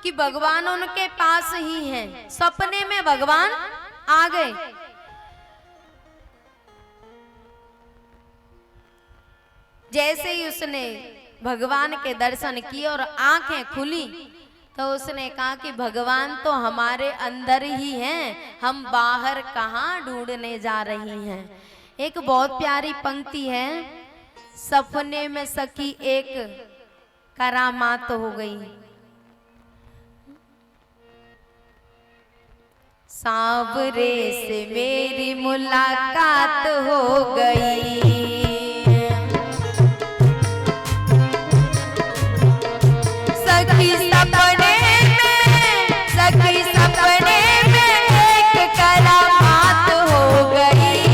कि भगवान उनके पास ही हैं। सपने में भगवान आ गए। जैसे ही उसने भगवान के दर्शन किए और आंखें खुली तो उसने कहा कि भगवान तो हमारे अंदर ही हैं, हम बाहर कहाँ ढूंढने जा रही हैं। एक बहुत प्यारी पंक्ति है, सपने में सखी एक करामात हो गई, सांवरे से मेरी मुलाकात हो गई, सखी सपने में एक करामात हो गई,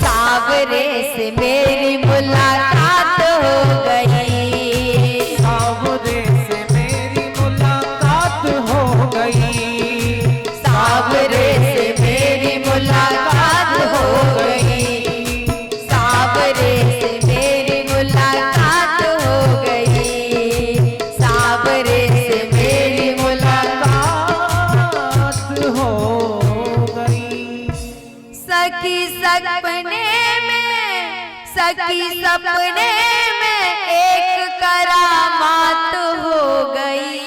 सांवरे से मेरी मुलाकात हो गई, सांवरे से मेरी मुलाकात हो गई, सांवरे से मेरी मुलाकात हो गई, सांवरे से मेरी मुलाकात हो गई, सांवरे से मेरी मुलाकात हो गई। सखी सपने में एक करामात हो गई,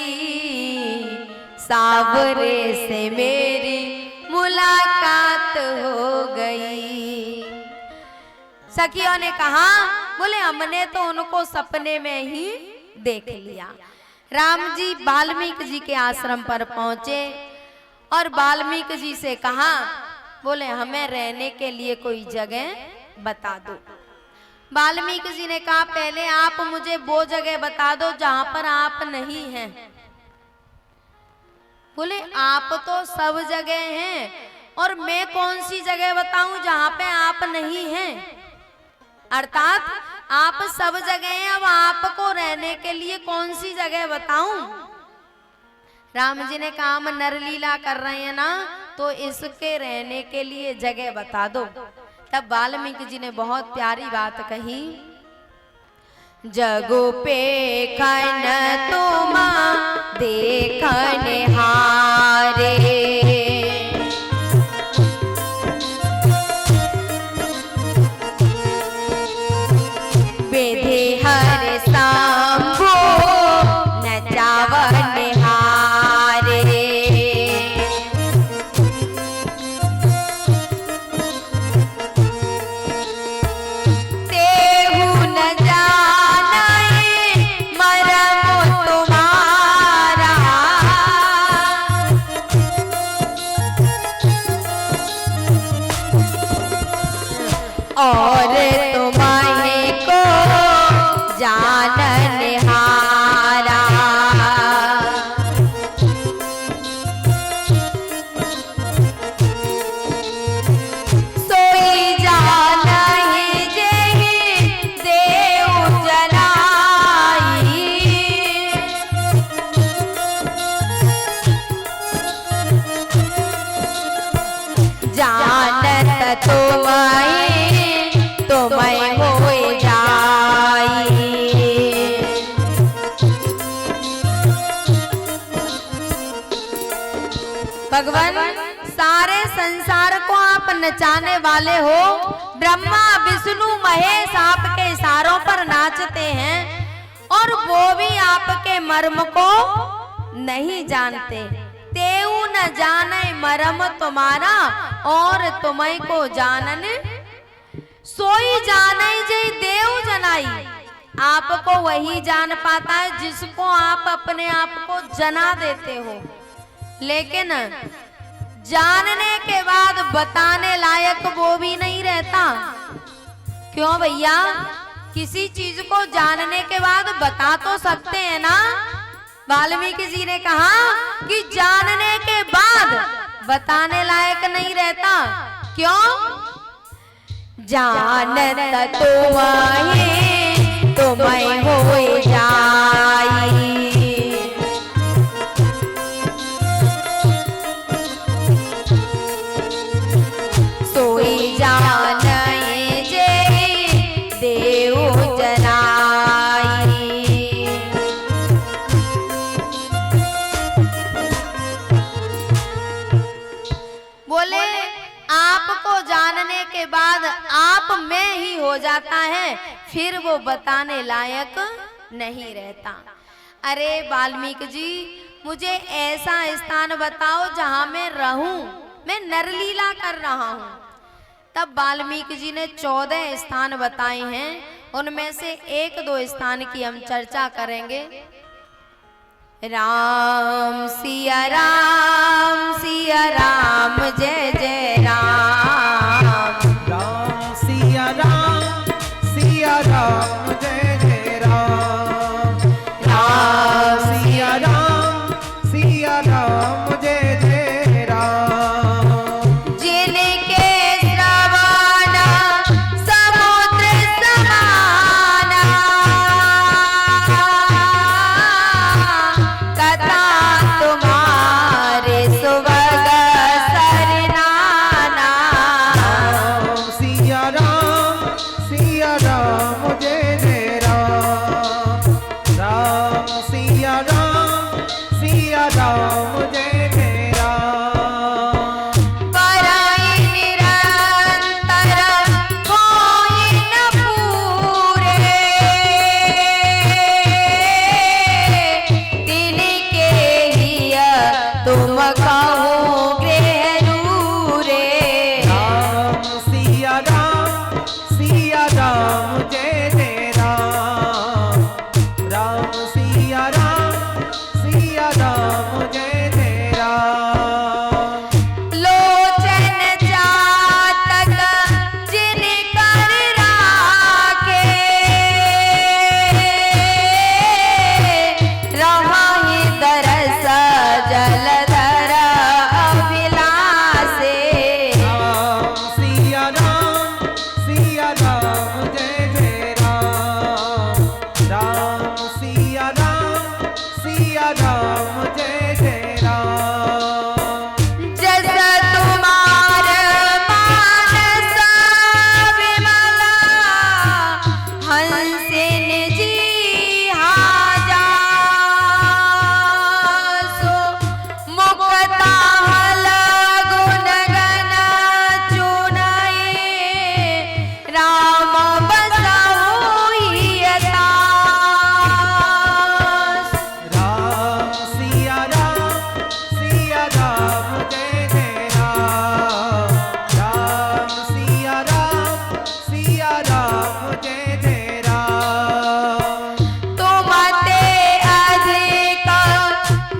सांवरे से मेरी मुलाकात हो गई। सखियों ने कहा, बोले हमने तो उनको सपने में ही देख लिया। राम जी वाल्मीकि जी के आश्रम पर पहुंचे और वाल्मीकि जी से कहा, बोले हमें रहने के लिए कोई जगह बता दो। वाल्मीकि जी ने कहा, पहले आप मुझे वो जगह बता दो जहां पर आप नहीं हैं। बोले आप तो सब जगह हैं और मैं कौन सी जगह बताऊं जहां पे आप नहीं हैं। अर्थात आप सब जगह हैं, अब आपको रहने के लिए कौन सी जगह बताऊं। राम जी ने कहा, हम नरलीला कर रहे हैं ना, तो इसके रहने के लिए जगह बता दो। तब वाल्मीकि जी ने बहुत प्यारी बात कही, जगो पे खन तुम देखने हारे, बेधे हर सांभो नचावन हारे, तेहु न जाने मरमो तुम्हारा, और तुम्हें को जानन हारा, सोई जानहि जेहि देव जनाई, जानत तुम्हें हो जाई। भगवान, सारे संसार को आप नचाने वाले हो। ब्रह्मा विष्णु महेश आपके इशारों पर नाचते हैं और वो भी आपके मर्म को नहीं जानते। तेऊ न जाने मर्म तुम्हारा और तुम्हें को जानन सोई जाने जे देव जनाई। आपको वही जान पाता है जिसको आप अपने आप को जना देते हो, लेकिन जानने के बाद बताने लायक वो भी नहीं रहता। क्यों भैया? किसी चीज को जानने के बाद बता तो सकते हैं ना। वाल्मीकि जी ने कहा कि जानने के बाद बताने लायक नहीं रहता। क्यों? जानत तुम्हें हो जाई। सोई जाने जे देव जनाई। बोले आपको जानने के बाद आप में ही हो जाता है, फिर वो बताने लायक नहीं रहता। अरे वाल्मीकि जी, मुझे ऐसा स्थान बताओ जहां मैं रहूं, मैं नरलीला कर रहा हूं। तब वाल्मीकि जी ने 14 स्थान बताए हैं, उनमें से 1-2 स्थान की हम चर्चा करेंगे। राम सिया राम जय जय राम। राम सिया राम जय जय राम। राम सिया राम जय जय राम। जिनके श्रवण समुद्र समाना, कथा तुम्हारे सुभग सरनाना। राम सिया राम जय जय राम। राम सिया राम जय जय राम। पराई निरंतर कोई न पूरे, तिनके हिय तुम कहो गृह दूरे। राम सिया राम जय जय राम। राम सिया राम जय जय राम। लोचन चातक जिन कर राखे, रहाहि दरस जलधर अभिलाषे। राम सिया राम जय जय राम। राम सिया राम जय जय राम। जस तुम्हार मानस विमला, हंसिन जी हाजा। सो मुक्ता हल गुण गण चुनाए, राम बसहु हियता। राम सिया राम जय जय राम। राम सिया राम जय जय राम। तुमते अधिक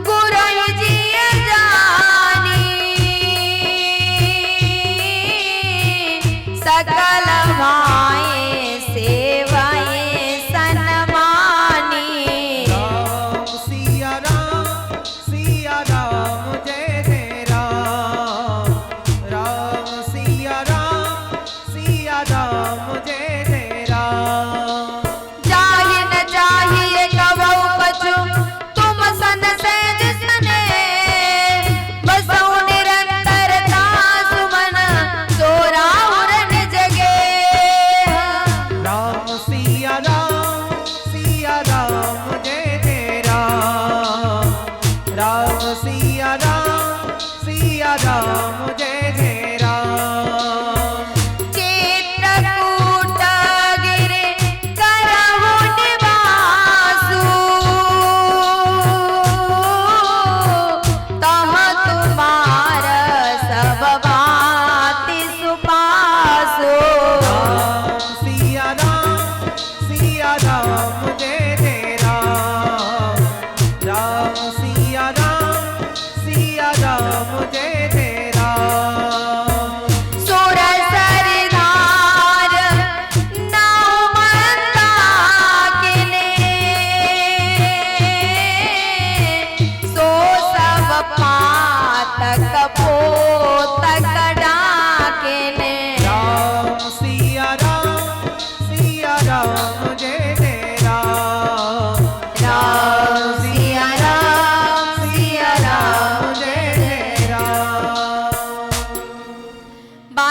गुरु जिय जानी, सकल भाए सेवाए सन्मानी। राम सिया राम जय जय राम। राम सिया राम जय जय राम। जाहि न चाहिए कबहु कछु तुम सन सहज सने, बसहु निरंतर तासु मन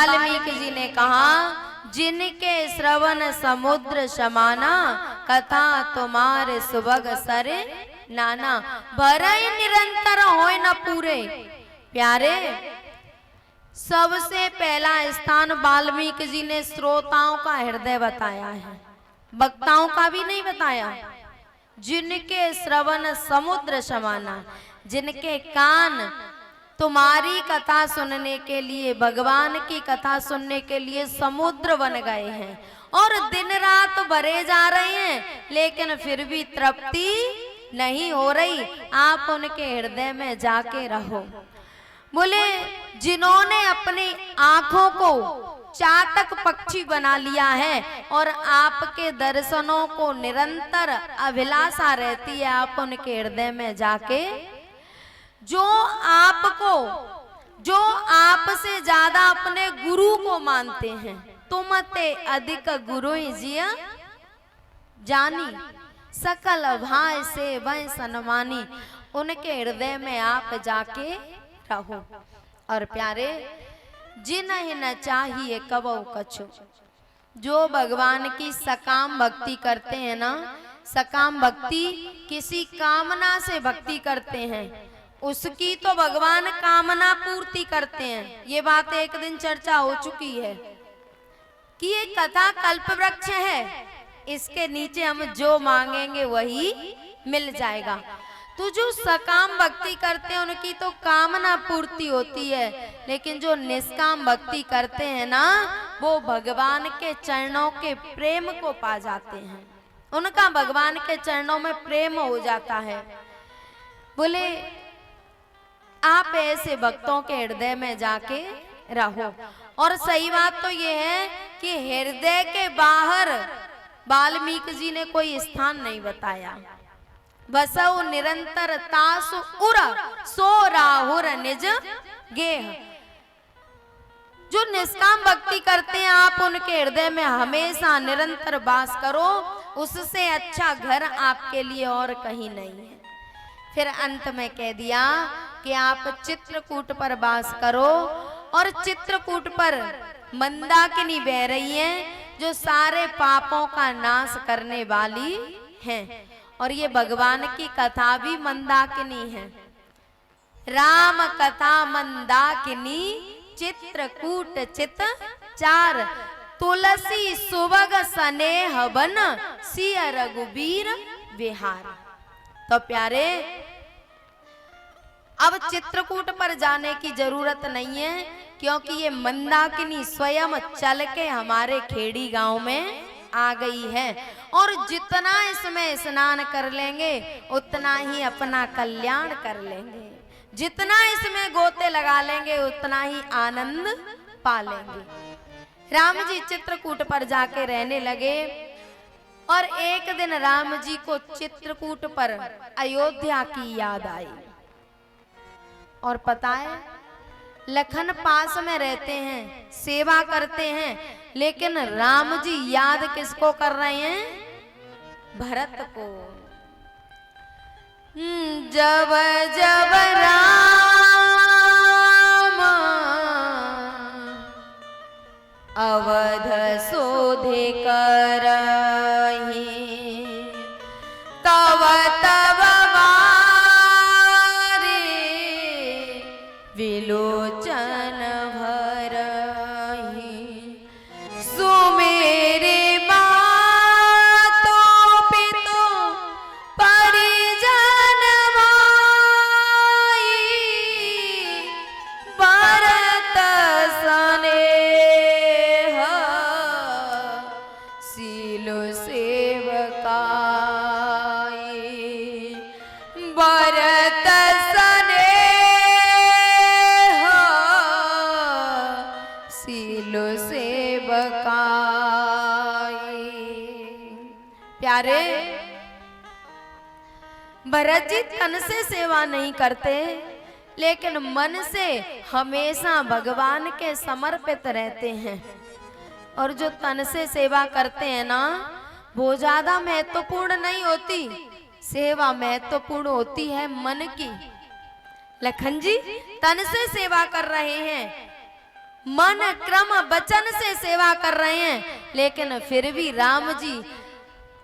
वाल्मीकि जी ने कहा, जिनके श्रवण समुद्र समाना, कथा तुम्हारे सुबग सरे नाना, भरई निरंतर होय न पूरे। प्यारे, सबसे पहला स्थान वाल्मीकि जी ने श्रोताओं का हृदय बताया है, वक्ताओं का भी नहीं बताया। जिनके श्रवण समुद्र समाना, जिनके कान तुम्हारी कथा सुनने के लिए, भगवान की कथा सुनने के लिए समुद्र बन गए हैं और दिन रात भरे जा रहे हैं, लेकिन फिर भी तृप्ति नहीं हो रही। आप उनके हृदय में जाके रहो। बोले, जिन्होंने अपनी आंखों को चातक पक्षी बना लिया है और आपके दर्शनों को निरंतर अभिलाषा रहती है, आप उनके हृदय में जाके, जो आपसे ज्यादा अपने गुरु को मानते हैं, तुमते अधिक गुरु जिया जानी, सकल भाई से वह सन्मानी, उनके हृदय में आप जाके रहो। और प्यारे, जिन्हें न चाहिए कबो कछु, जो भगवान की सकाम भक्ति करते हैं ना, सकाम भक्ति किसी कामना से भक्ति करते हैं, उसकी तो भगवान कामना पूर्ति करते हैं। ये बात एक दिन चर्चा हो चुकी है कि ये कथा कल्प वृक्ष है, इसके नीचे हम जो मांगेंगे वही मिल जाएगा। तो जो सकाम भक्ति करते हैं उनकी तो कामना पूर्ति होती है, लेकिन जो निष्काम भक्ति करते हैं ना, वो भगवान के चरणों के प्रेम को पा जाते हैं, उनका भगवान के चरणों में प्रेम हो जाता है। बोले, आप ऐसे भक्तों के हृदय में जाके रहो। और सही बात तो ये है कि हृदय के बाहर वाल्मीकि जी ने कोई स्थान नहीं बताया। बसौ निरंतर तासु उर सो राहुर निज गेह। जो निष्काम भक्ति करते हैं, आप उनके हृदय में हमेशा निरंतर वास करो, उससे अच्छा घर आपके लिए और कहीं नहीं है। फिर अंत में कह दिया कि आप चित्रकूट पर वास करो, और चित्रकूट पर मंदाकिनी बह रही है, जो सारे पापों का नाश करने वाली हैं। और ये भगवान की कथा भी मंदाकिनी है। राम कथा मंदाकिनी, चित्रकूट चित चार, तुलसी सुबग स्नेह बन, सिय रघुबीर विहार। तो प्यारे, अब चित्रकूट पर जाने की जरूरत नहीं है, क्योंकि ये मंदाकिनी स्वयं चल के हमारे खेड़ी गांव में आ गई है। और जितना इसमें स्नान कर लेंगे उतना ही अपना कल्याण कर लेंगे, जितना इसमें गोते लगा लेंगे उतना ही आनंद पा लेंगे। राम जी चित्रकूट पर जाके रहने लगे, और एक दिन राम जी को चित्रकूट पर अयोध्या की याद आई। और पता है, लखन पास में रहते हैं, सेवा करते हैं, लेकिन राम जी याद किसको कर रहे हैं? भरत को। जब जब राम अवध शोधे करहि, तब तब वारे विलोचन भरहि, सुमेरे मातो पितो परिजन भाई, भरत स्नेह सीलो सेवकाई, भरत स्नेह सीलो सेवकाई। प्यारे, भरत जी तन से सेवा नहीं करते, लेकिन मन से हमेशा भगवान के समर्पित रहते हैं। और जो तन से सेवा करते हैं ना, वो ज्यादा महत्वपूर्ण नहीं होती, सेवा महत्वपूर्ण होती है मन की। लखन जी तन से सेवा कर रहे हैं, मन क्रम वचन से सेवा कर रहे हैं, लेकिन फिर भी राम जी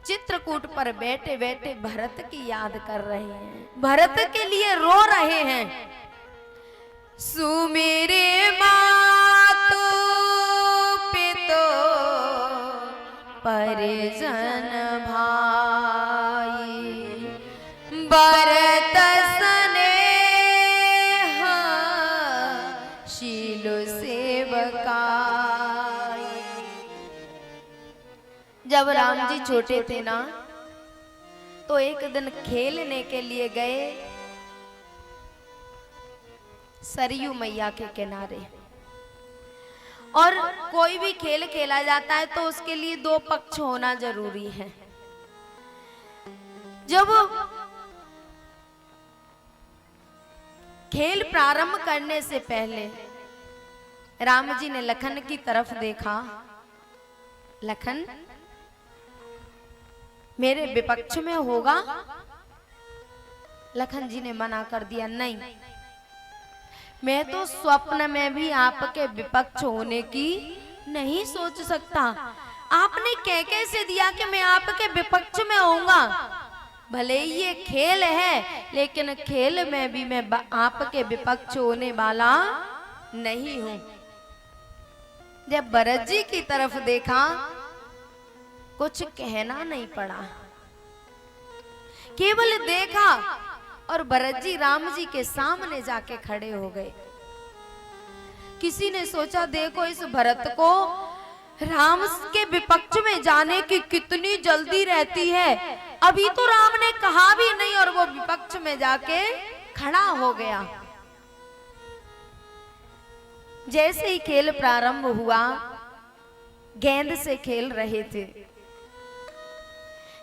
चित्रकूट पर बैठे बैठे भरत की याद कर रहे हैं, भरत के लिए रो रहे हैं। सुमेरे मातु पितो परिजन भाई, भरत स्नेह शील सेवकाई। जब राम जी छोटे थे ना, तो एक दिन खेलने के लिए गए सरयू मैया के किनारे, और कोई भी खेल खेला जाता है तो उसके लिए दो पक्ष होना जरूरी है। जब खेल प्रारंभ करने से पहले राम जी ने लखन की तरफ देखा, लखन मेरे विपक्ष में होगा? लखन जी ने मना कर दिया, नहीं, मैं तो स्वप्न में भी आपके विपक्ष होने की नहीं सोच सकता। आपने कह कैसे दिया कि मैं आपके विपक्ष में होऊंगा? भले ही ये खेल है, लेकिन खेल में भी मैं आपके विपक्ष होने वाला नहीं हूं। जब भरत जी की तरफ देखा, कुछ कहना नहीं पड़ा, केवल देखा और भरत जी राम जी के सामने जाके खड़े हो गए। किसी ने सोचा देखो इस भरत को राम के विपक्ष में जाने की कितनी जल्दी रहती है, अभी तो राम ने कहा भी नहीं और वो विपक्ष में जाके खड़ा हो गया। जैसे ही खेल प्रारंभ हुआ, गेंद से खेल रहे थे,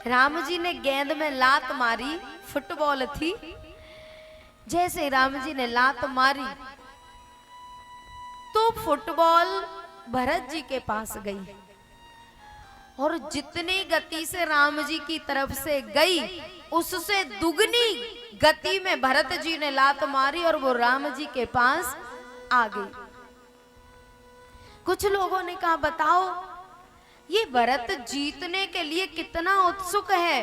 राम जी ने गेंद में लात मारी, फुटबॉल थी। जैसे राम जी ने लात मारी तो फुटबॉल भरत जी के पास गई, और जितनी गति से राम जी की तरफ से गई, उससे दुगनी गति में भरत जी ने लात मारी और वो राम जी के पास आ गई। कुछ लोगों ने कहा बताओ ये भरत जीतने के लिए कितना उत्सुक है।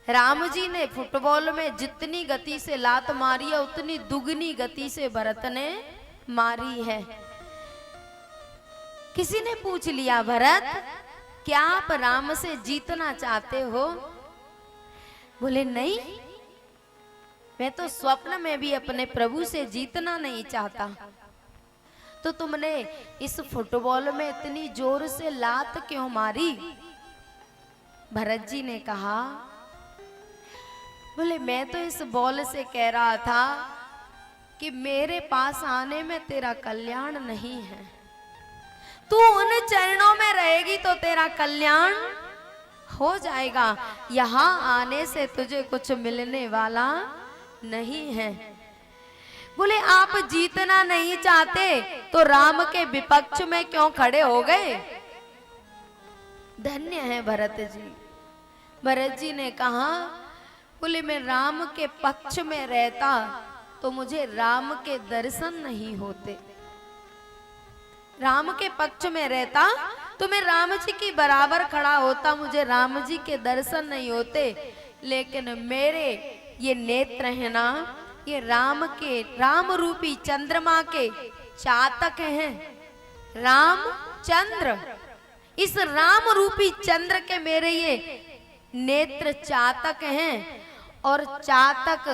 राम जी ने फुटबॉल में जितनी गति से लात मारी है, उतनी दुगनी गति से भरत ने मारी है। किसी ने पूछ लिया, भरत क्या आप राम से जीतना चाहते हो? बोले नहीं, मैं तो स्वप्न में भी अपने प्रभु से जीतना नहीं चाहता। तो तुमने इस फुटबॉल में इतनी जोर से लात क्यों मारी? भरत जी ने कहा, बोले मैं तो इस बॉल से कह रहा था कि मेरे पास आने में तेरा कल्याण नहीं है, तू उन चरणों में रहेगी तो तेरा कल्याण हो जाएगा, यहाँ आने से तुझे कुछ मिलने वाला नहीं है। बोले आप जीतना नहीं चाहते तो राम के विपक्ष में क्यों खड़े हो गए? धन्य है भरत जी। भरत जी ने कहा, बोले मैं राम के पक्ष में रहता तो मुझे राम के दर्शन नहीं होते। राम के पक्ष में रहता तो मैं राम जी की बराबर खड़ा होता, मुझे राम जी के दर्शन नहीं होते। लेकिन मेरे ये नेत्र है ना, ये राम रूपी चंद्रमा के चातक हैं। राम चंद्र, इस राम रूपी चंद्र के मेरे ये नेत्र चातक हैं, और चातक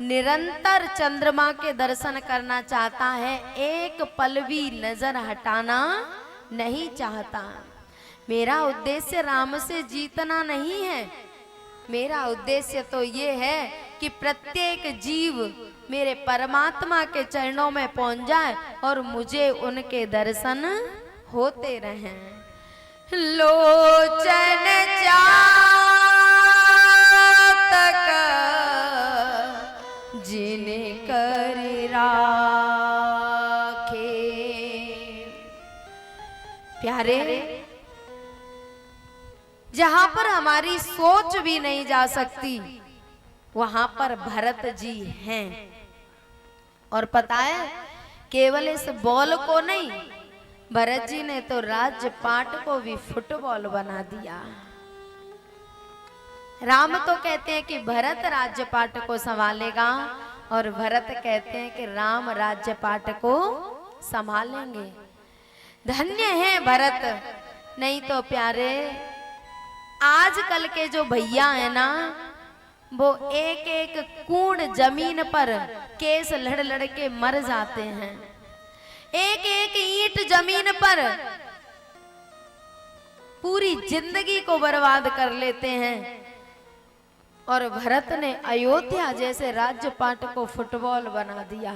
निरंतर चंद्रमा के दर्शन करना चाहता है, एक पल भी नजर हटाना नहीं चाहता। मेरा उद्देश्य राम से जीतना नहीं है, मेरा उद्देश्य तो ये है कि प्रत्येक जीव मेरे परमात्मा के चरणों में पहुंच जाए और मुझे उनके दर्शन होते रहें। लोचन चातक जिन्हें कर राखे। प्यारे, जहां पर हमारी सोच भी नहीं जा सकती वहां पर भरत जी हैं। और पता है केवल इस बॉल को नहीं, भरत जी ने तो राजपाट को भी फुटबॉल बना दिया। राम तो कहते हैं कि भरत राज्यपाट को संभालेगा, और भरत कहते हैं कि राम राज्यपाट को संभालेंगे। धन्य है भरत। नहीं तो प्यारे, आजकल के जो भैया है ना, वो एक एक कूड़ जमीन पर केस लड़ लड़ के मर जाते हैं। एक एक ईंट जमीन पर पूरी जिंदगी को बर्बाद कर लेते हैं। और भरत ने अयोध्या जैसे राज्यपाट को फुटबॉल बना दिया,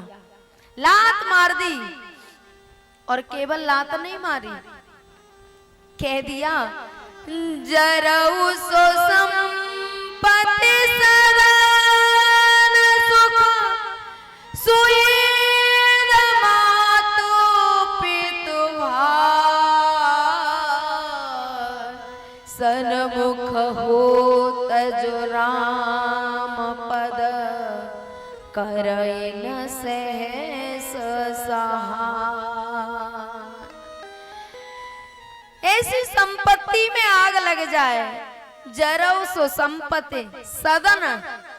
लात मार दी। और केवल लात नहीं मारी, कह दिया जरऊ सो संपत्ति सदन सुख सुहृद मातु पितु भाई, सन्मुख होत जो राम पद करई न सहस सहाय। ऐसी संपत्ति में आग लग जाए, जरऊ सो संपत्ति सदन,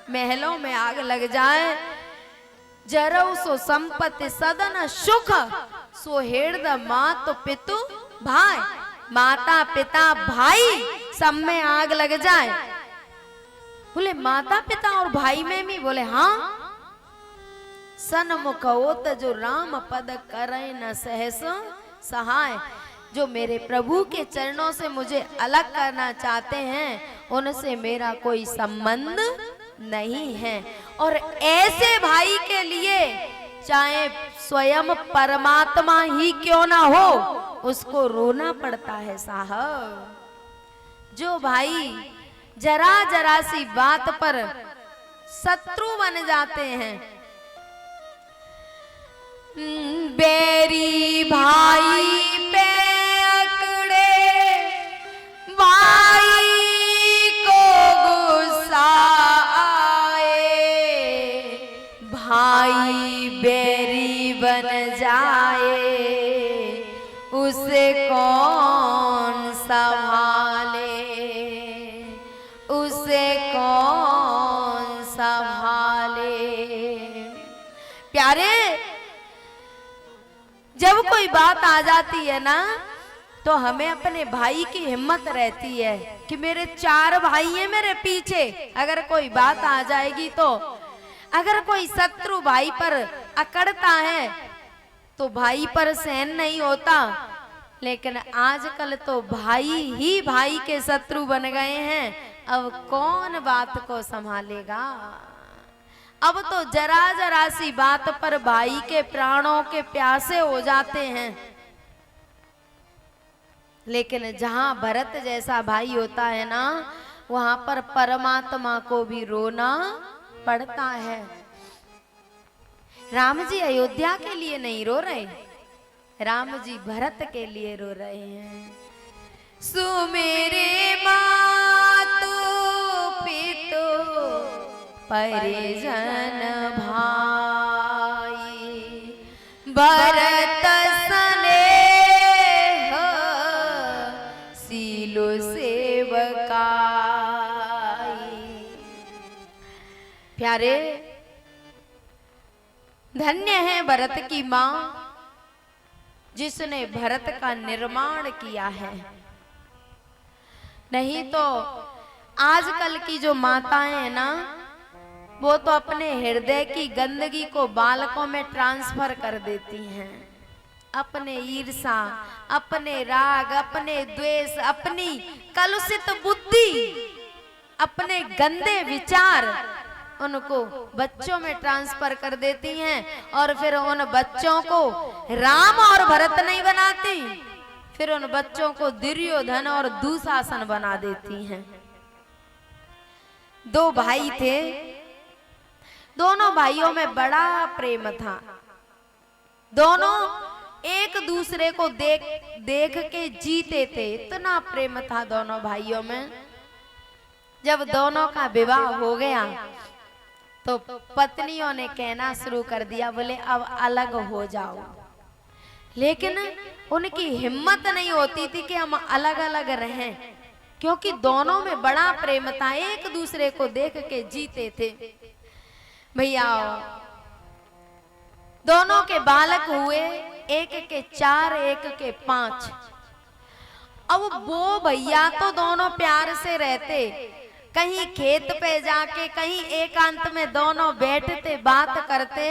महलों में आग लग जाए, जरऊ सो संपत्ति सदन सुख सुहृद मातु पितु भाई, माता पिता भाई सब में आग लग जाए। बोले माता पिता और भाई में भी? बोले हाँ। सन्मुख होत जो राम पद करे न सहस सहाय, जो मेरे प्रभु के चरणों से मुझे अलग करना चाहते हैं, उनसे मेरा कोई संबंध नहीं है। और ऐसे भाई के लिए चाहे स्वयं परमात्मा ही क्यों ना हो, उसको रोना पड़ता है साहब। जो भाई जरा जरा सी बात पर शत्रु बन जाते हैं, बैरी भाई पे भाई को गुस्सा आए, भाई बैरी बन जाए, उसे कौन संभाले, उसे कौन संभाले। प्यारे, जब कोई बात आ जाती है ना, तो हमें अपने भाई की हिम्मत रहती है कि मेरे 4 भाई हैं मेरे पीछे, अगर कोई बात आ जाएगी तो। अगर कोई शत्रु भाई पर अकड़ता है तो भाई पर सहन नहीं होता, लेकिन आजकल तो भाई ही भाई के शत्रु बन गए हैं। अब कौन बात को संभालेगा? अब तो जरा जरा सी बात पर भाई के प्राणों के प्यासे हो जाते हैं। लेकिन जहां भरत जैसा भाई होता है ना, वहां पर परमात्मा को भी रोना पड़ता है। राम जी अयोध्या के लिए नहीं रो रहे, राम जी भरत के लिए रो रहे हैं। सुमेरे मातु पितु परिजन भाई, भरत स्नेह सीलो सेवकाई। प्यारे, धन्य है भरत की मां जिसने भरत का निर्माण किया है। नहीं तो आजकल की जो माताएं हैं ना, वो तो अपने हृदय की गंदगी को बालकों में ट्रांसफर कर देती हैं। अपने ईर्षा, अपने राग, अपने द्वेष, अपनी कलुषित बुद्धि, अपने गंदे विचार उनको बच्चों में ट्रांसफर कर देती हैं। और फिर उन बच्चों को राम और भरत नहीं बनाती, फिर उन बच्चों को दुर्योधन और दुशासन बना देती हैं। 2 भाई थे, दोनों भाइयों में बड़ा प्रेम था। दोनों एक दूसरे को देख देख के जीते थे, इतना प्रेम था दोनों भाइयों में। जब दोनों का विवाह हो गया तो पत्नियों ने कहना शुरू कर दिया, बोले अब अलग हो जाओ। लेकिन उनकी हिम्मत नहीं होती थी कि हम अलग अलग रहें, क्योंकि दोनों में बड़ा प्रेम था, एक दूसरे को देख के जीते थे। भैया दोनों के बालक हुए, एक के 4 एक के 5। अब वो भैया तो दोनों प्यार से रहते, कहीं खेत पे जाके कहीं एकांत में दोनों बैठते बात करते।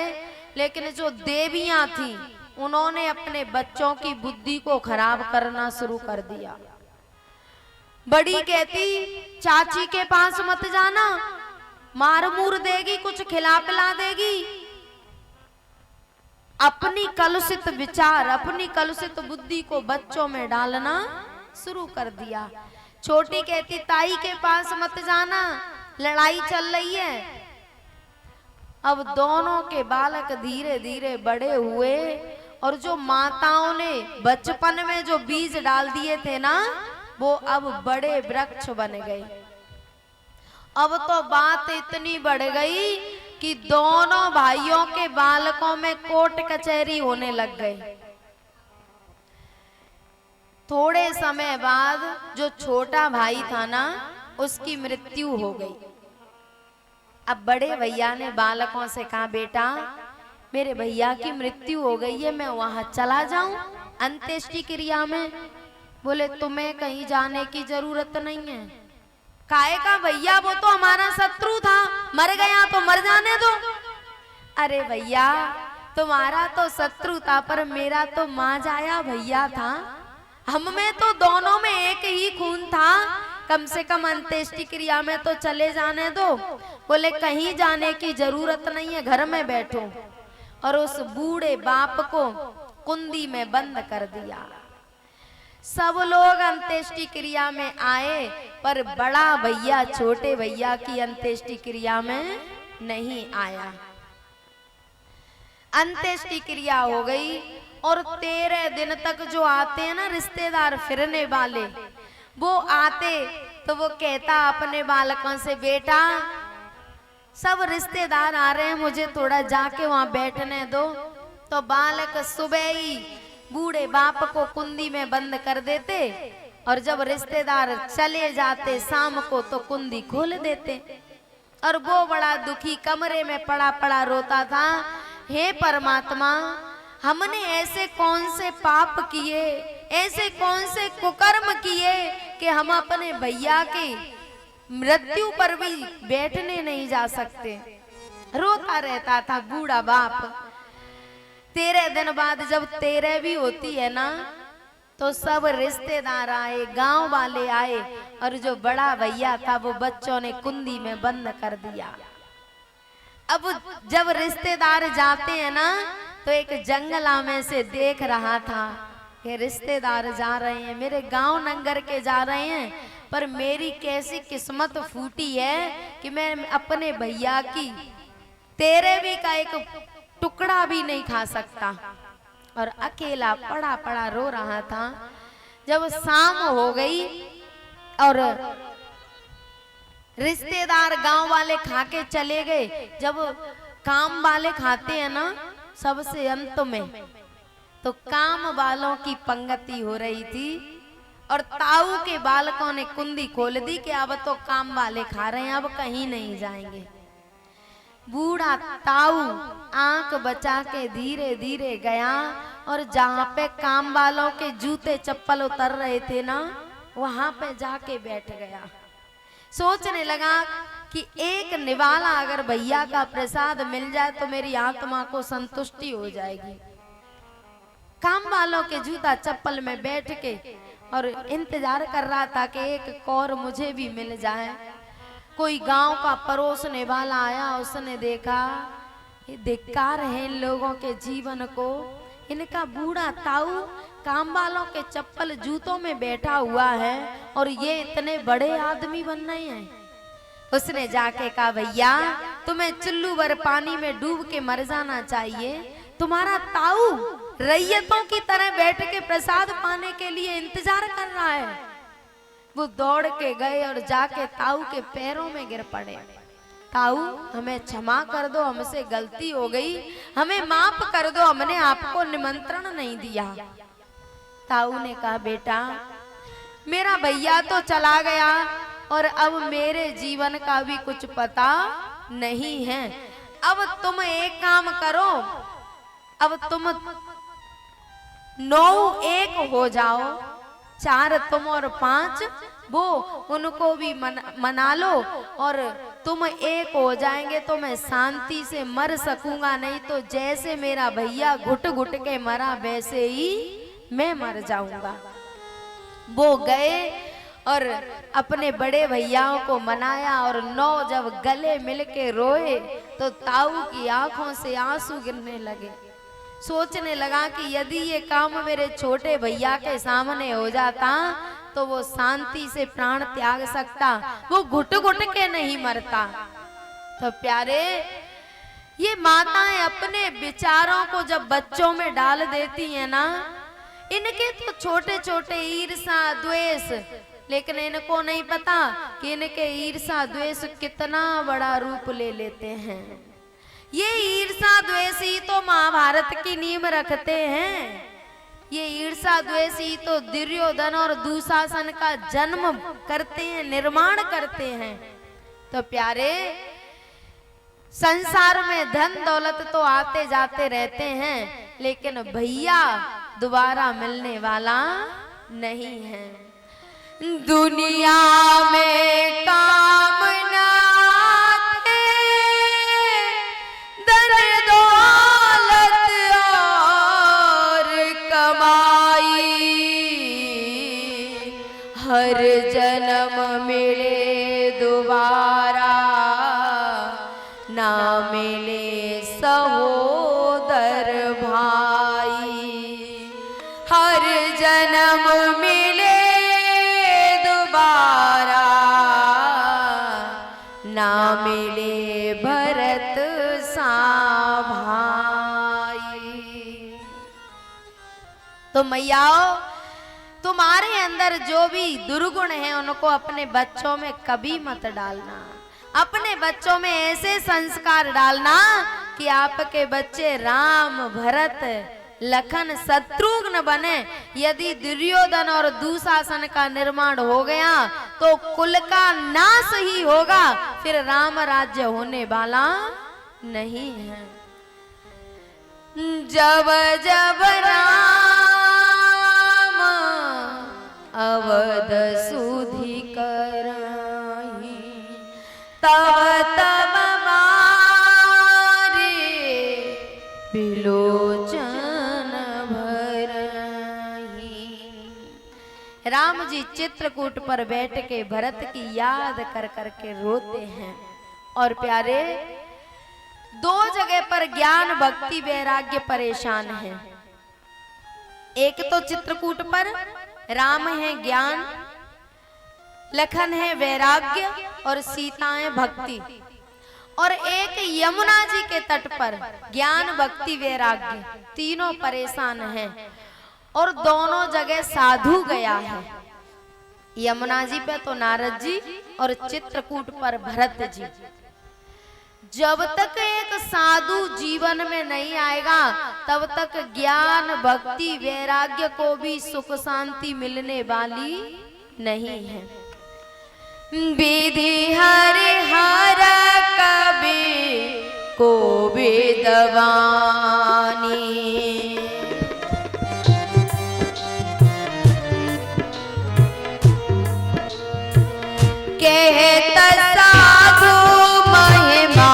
लेकिन जो देवियां थी उन्होंने अपने बच्चों की बुद्धि को खराब करना शुरू कर दिया। बड़ी कहती चाची के पास मत जाना, मार मूर देगी, कुछ खिला पिला देगी। अपनी कलुषित विचार, अपनी कलुषित बुद्धि को बच्चों में डालना शुरू कर दिया। छोटी कहती ताई के पास मत जाना, लड़ाई चल रही है। अब दोनों के बालक धीरे धीरे बड़े हुए, और जो माताओं ने बचपन में जो बीज डाल दिए थे ना, वो अब बड़े वृक्ष बन गए। अब तो बात इतनी बढ़ गई कि दोनों भाइयों के बालकों में कोर्ट कचहरी होने लग गए। थोड़े समय बाद जो छोटा भाई था ना, उसकी मृत्यु हो गई। अब बड़े भैया ने बालकों से कहा, बेटा मेरे भैया की मृत्यु हो गई है, मैं वहां चला जाऊं अंत्येष्टि क्रिया में। बोले तुम्हें कहीं जाने की जरूरत नहीं है। काहे का भैया, वो तो हमारा शत्रु था, मर गया तो मर जाने दो। अरे भैया तुम्हारा तो शत्रु था, पर मेरा तो माँ जाया भैया था, हम में तो दोनों में एक ही खून था, कम से कम अंत्येष्टि क्रिया में तो चले जाने दो। बोले कहीं जाने की जरूरत नहीं है, घर में बैठो। और उस बूढ़े बाप को कुंडी में बंद कर दिया। सब लोग अंत्येष्टि क्रिया में आए, पर बड़ा भैया छोटे भैया की अंत्येष्टि क्रिया में नहीं आया। अंत्येष्टि क्रिया हो गई, और 13 दिन तक जो आते हैं ना रिश्तेदार फिरने वाले, वो आते तो वो कहता अपने बालकों से, बेटा सब रिश्तेदार आ रहे हैं, मुझे थोड़ा जाके वहां बैठने दो। तो बालक सुबह ही बूढ़े बाप को कुंडी में बंद कर देते, और जब रिश्तेदार चले जाते शाम को तो कुंडी खोल देते। और वो बड़ा दुखी कमरे में पड़ा पड़ा रोता था, हे परमात्मा हमने ऐसे कौन से पाप किए, ऐसे कौन से कुकर्म किए कि हम अपने भैया की मृत्यु पर भी बैठने नहीं जा सकते। रोता रहता था बूढ़ा बाप। 13 दिन बाद जब 13 भी होती है ना, तो सब रिश्तेदार आए, गांव वाले आए, और जो बड़ा भैया था वो बच्चों ने कुंडी में बंद कर दिया। अब जब रिश्तेदार जाते हैं ना, तो एक जंगला में से देख रहा था कि रिश्तेदार जा रहे हैं, मेरे गांव नंगर के जा रहे हैं, पर मेरी कैसी किस्मत फूटी है कि मैं अपने भैया की 13वीं का एक टुकड़ा भी नहीं खा सकता। और अकेला पड़ा पड़ा रो रहा था। जब शाम हो गई और रिश्तेदार गांव वाले खा के चले गए, जब काम वाले खाते हैं ना सबसे अंत में, तो काम वालों की पंगति हो रही थी, और ताऊ के बालकों ने कुंडी खोल दी कि अब तो काम वाले खा रहे हैं, अब कहीं नहीं जाएंगे। बूढ़ा ताऊ आंख बचा के धीरे धीरे गया, और जहाँ पे काम वालों के जूते चप्पल उतर रहे थे ना, वहां पे जाके बैठ गया। सोचने लगा कि एक निवाला अगर भैया का प्रसाद मिल जाए तो मेरी आत्मा को संतुष्टि हो जाएगी। काम वालों के जूता चप्पल में बैठ के और इंतजार कर रहा था कि एक कौर मुझे भी मिल जाए। कोई गांव का परोसने वाला आया, उसने देखा ये धिक्कार है इन लोगों के जीवन को, इनका बूढ़ा ताऊ काम वालों के चप्पल जूतों में बैठा हुआ है और ये इतने बड़े आदमी बन रहे हैं। उसने जाके कहा, भैया तुम्हें चुल्लू भर पानी में डूब के मर जाना चाहिए, तुम्हारा ताऊ रैयतों की तरह बैठ के प्रसाद पाने के लिए इंतजार कर रहा है। वो दौड़ के गए और जाके ताऊ के पैरों में गिर पड़े। ताऊ हमें क्षमा कर दो, हमसे गलती हो गई, हमें माफ कर दो, हमने आपको निमंत्रण नहीं दिया। ताऊ ने कहा बेटा मेरा भैया तो चला गया और अब मेरे जीवन का भी कुछ पता नहीं है। अब तुम एक काम करो, अब तुम 9 एक हो जाओ, 4 तुम और 5 वो, उनको भी मना लो और तुम एक हो जाएंगे तो मैं शांति से मर सकूंगा, नहीं तो जैसे मेरा भैया घुट घुट के मरा वैसे ही मैं मर जाऊंगा। वो गए और अपने बड़े भैयाओं को मनाया और 9 जब गले मिल के रोए तो ताऊ की आंखों से आंसू गिरने लगे। सोचने लगा कि यदि ये काम मेरे छोटे भैया के सामने हो जाता तो वो शांति से प्राण त्याग सकता, वो घुट घुट के नहीं मरता। तो प्यारे ये माताएं अपने विचारों को जब बच्चों में डाल देती हैं ना, इनके तो छोटे छोटे ईर्षा द्वेष, लेकिन इनको नहीं पता कि इनके ईर्षा द्वेष कितना बड़ा रूप ले लेते हैं। ये ईर्षा द्वेष ही तो महाभारत की नींव रखते हैं। ये ईर्षा द्वेष ही तो दुर्योधन और दुशासन का जन्म करते हैं, निर्माण करते हैं। तो प्यारे संसार में धन दौलत तो आते जाते रहते हैं, लेकिन भैया दोबारा मिलने वाला नहीं है। दुनिया में कामना हर जन्म मिले दोबारा, ना मिले सहोदर भाई। हर जन्म मिले दोबारा, ना मिले भरत सा भाई। तो मैयाओ तुम्हारे अंदर जो भी दुर्गुण है उनको अपने बच्चों में कभी मत डालना। अपने बच्चों में ऐसे संस्कार डालना कि आपके बच्चे राम भरत लखन शत्रुघ्न बने। यदि दुर्योधन और दुशासन का निर्माण हो गया तो कुल का नाश ही होगा, फिर राम राज्य होने वाला नहीं है। जब जब अवध सुधि कराही, तब तब मारे बिलोचन भराही। राम जी चित्रकूट पर बैठ के भरत की याद कर करके रोते हैं। और प्यारे 2 जगह पर ज्ञान भक्ति वैराग्य परेशान है। एक तो चित्रकूट पर राम है ज्ञान, लखन है वैराग्य और सीता है भक्ति। और एक यमुना जी के तट पर ज्ञान भक्ति वैराग्य तीनों परेशान हैं और दोनों जगह साधु गया है। यमुना जी पे तो नारद जी और चित्रकूट पर भरत जी। जब तक एक साधु जीवन में नहीं आएगा तब तक ज्ञान भक्ति वैराग्य को भी सुख शांति मिलने वाली नहीं है। विधि हरि हर कबि को विद्वानी, कहत साधु महिमा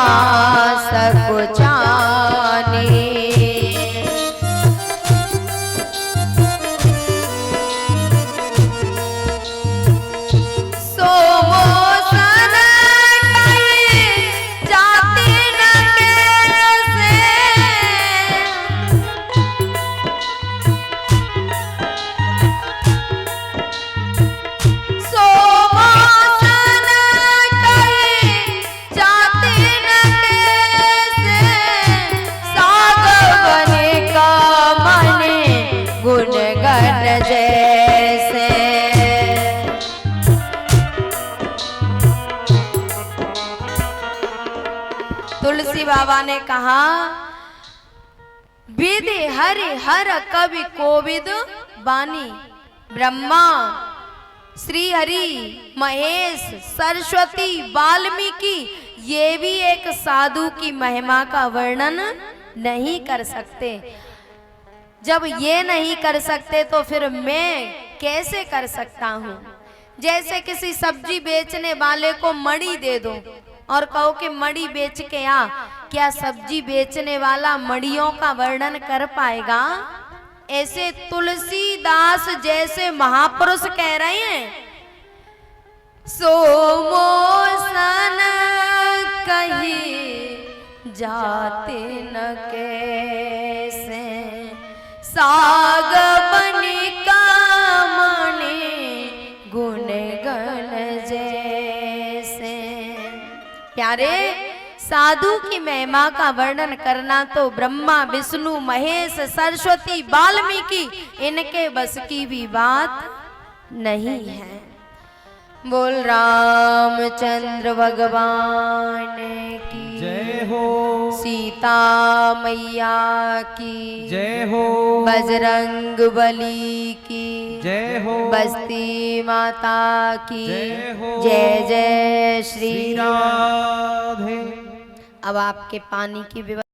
सकुचानी। सोमोसन कहे जाति न कैसे, तुलसी बाबा ने कहा, विधि हरि हर कवि कोविद बानी। ब्रह्मा, श्री हरि, महेश, सरस्वती, वाल्मीकि ये भी एक साधु की महिमा का वर्णन नहीं कर सकते। जब ये नहीं कर सकते तो फिर मैं कैसे कर सकता हूँ। जैसे किसी सब्जी बेचने वाले को मड़ी दे दो और कहो कि मड़ी बेच के आ, क्या सब्जी बेचने वाला मड़ियों का वर्णन कर पाएगा? ऐसे तुलसीदास जैसे महापुरुष कह रहे हैं, सोमोसन कही जाते न कैसे, साग बनी का मने गुण गण जैसे। प्यारे, साधु की महिमा का वर्णन करना तो ब्रह्मा, विष्णु, महेश, सरस्वती, वाल्मीकि इनके बस की भी बात नहीं है। बोल रामचंद्र भगवान की जय हो, सीता मैया की जय हो, बजरंग बली की जय हो, बस्ती माता की जय हो, जय जय श्री श्री राधे। अब आपके पानी की व्यवस्था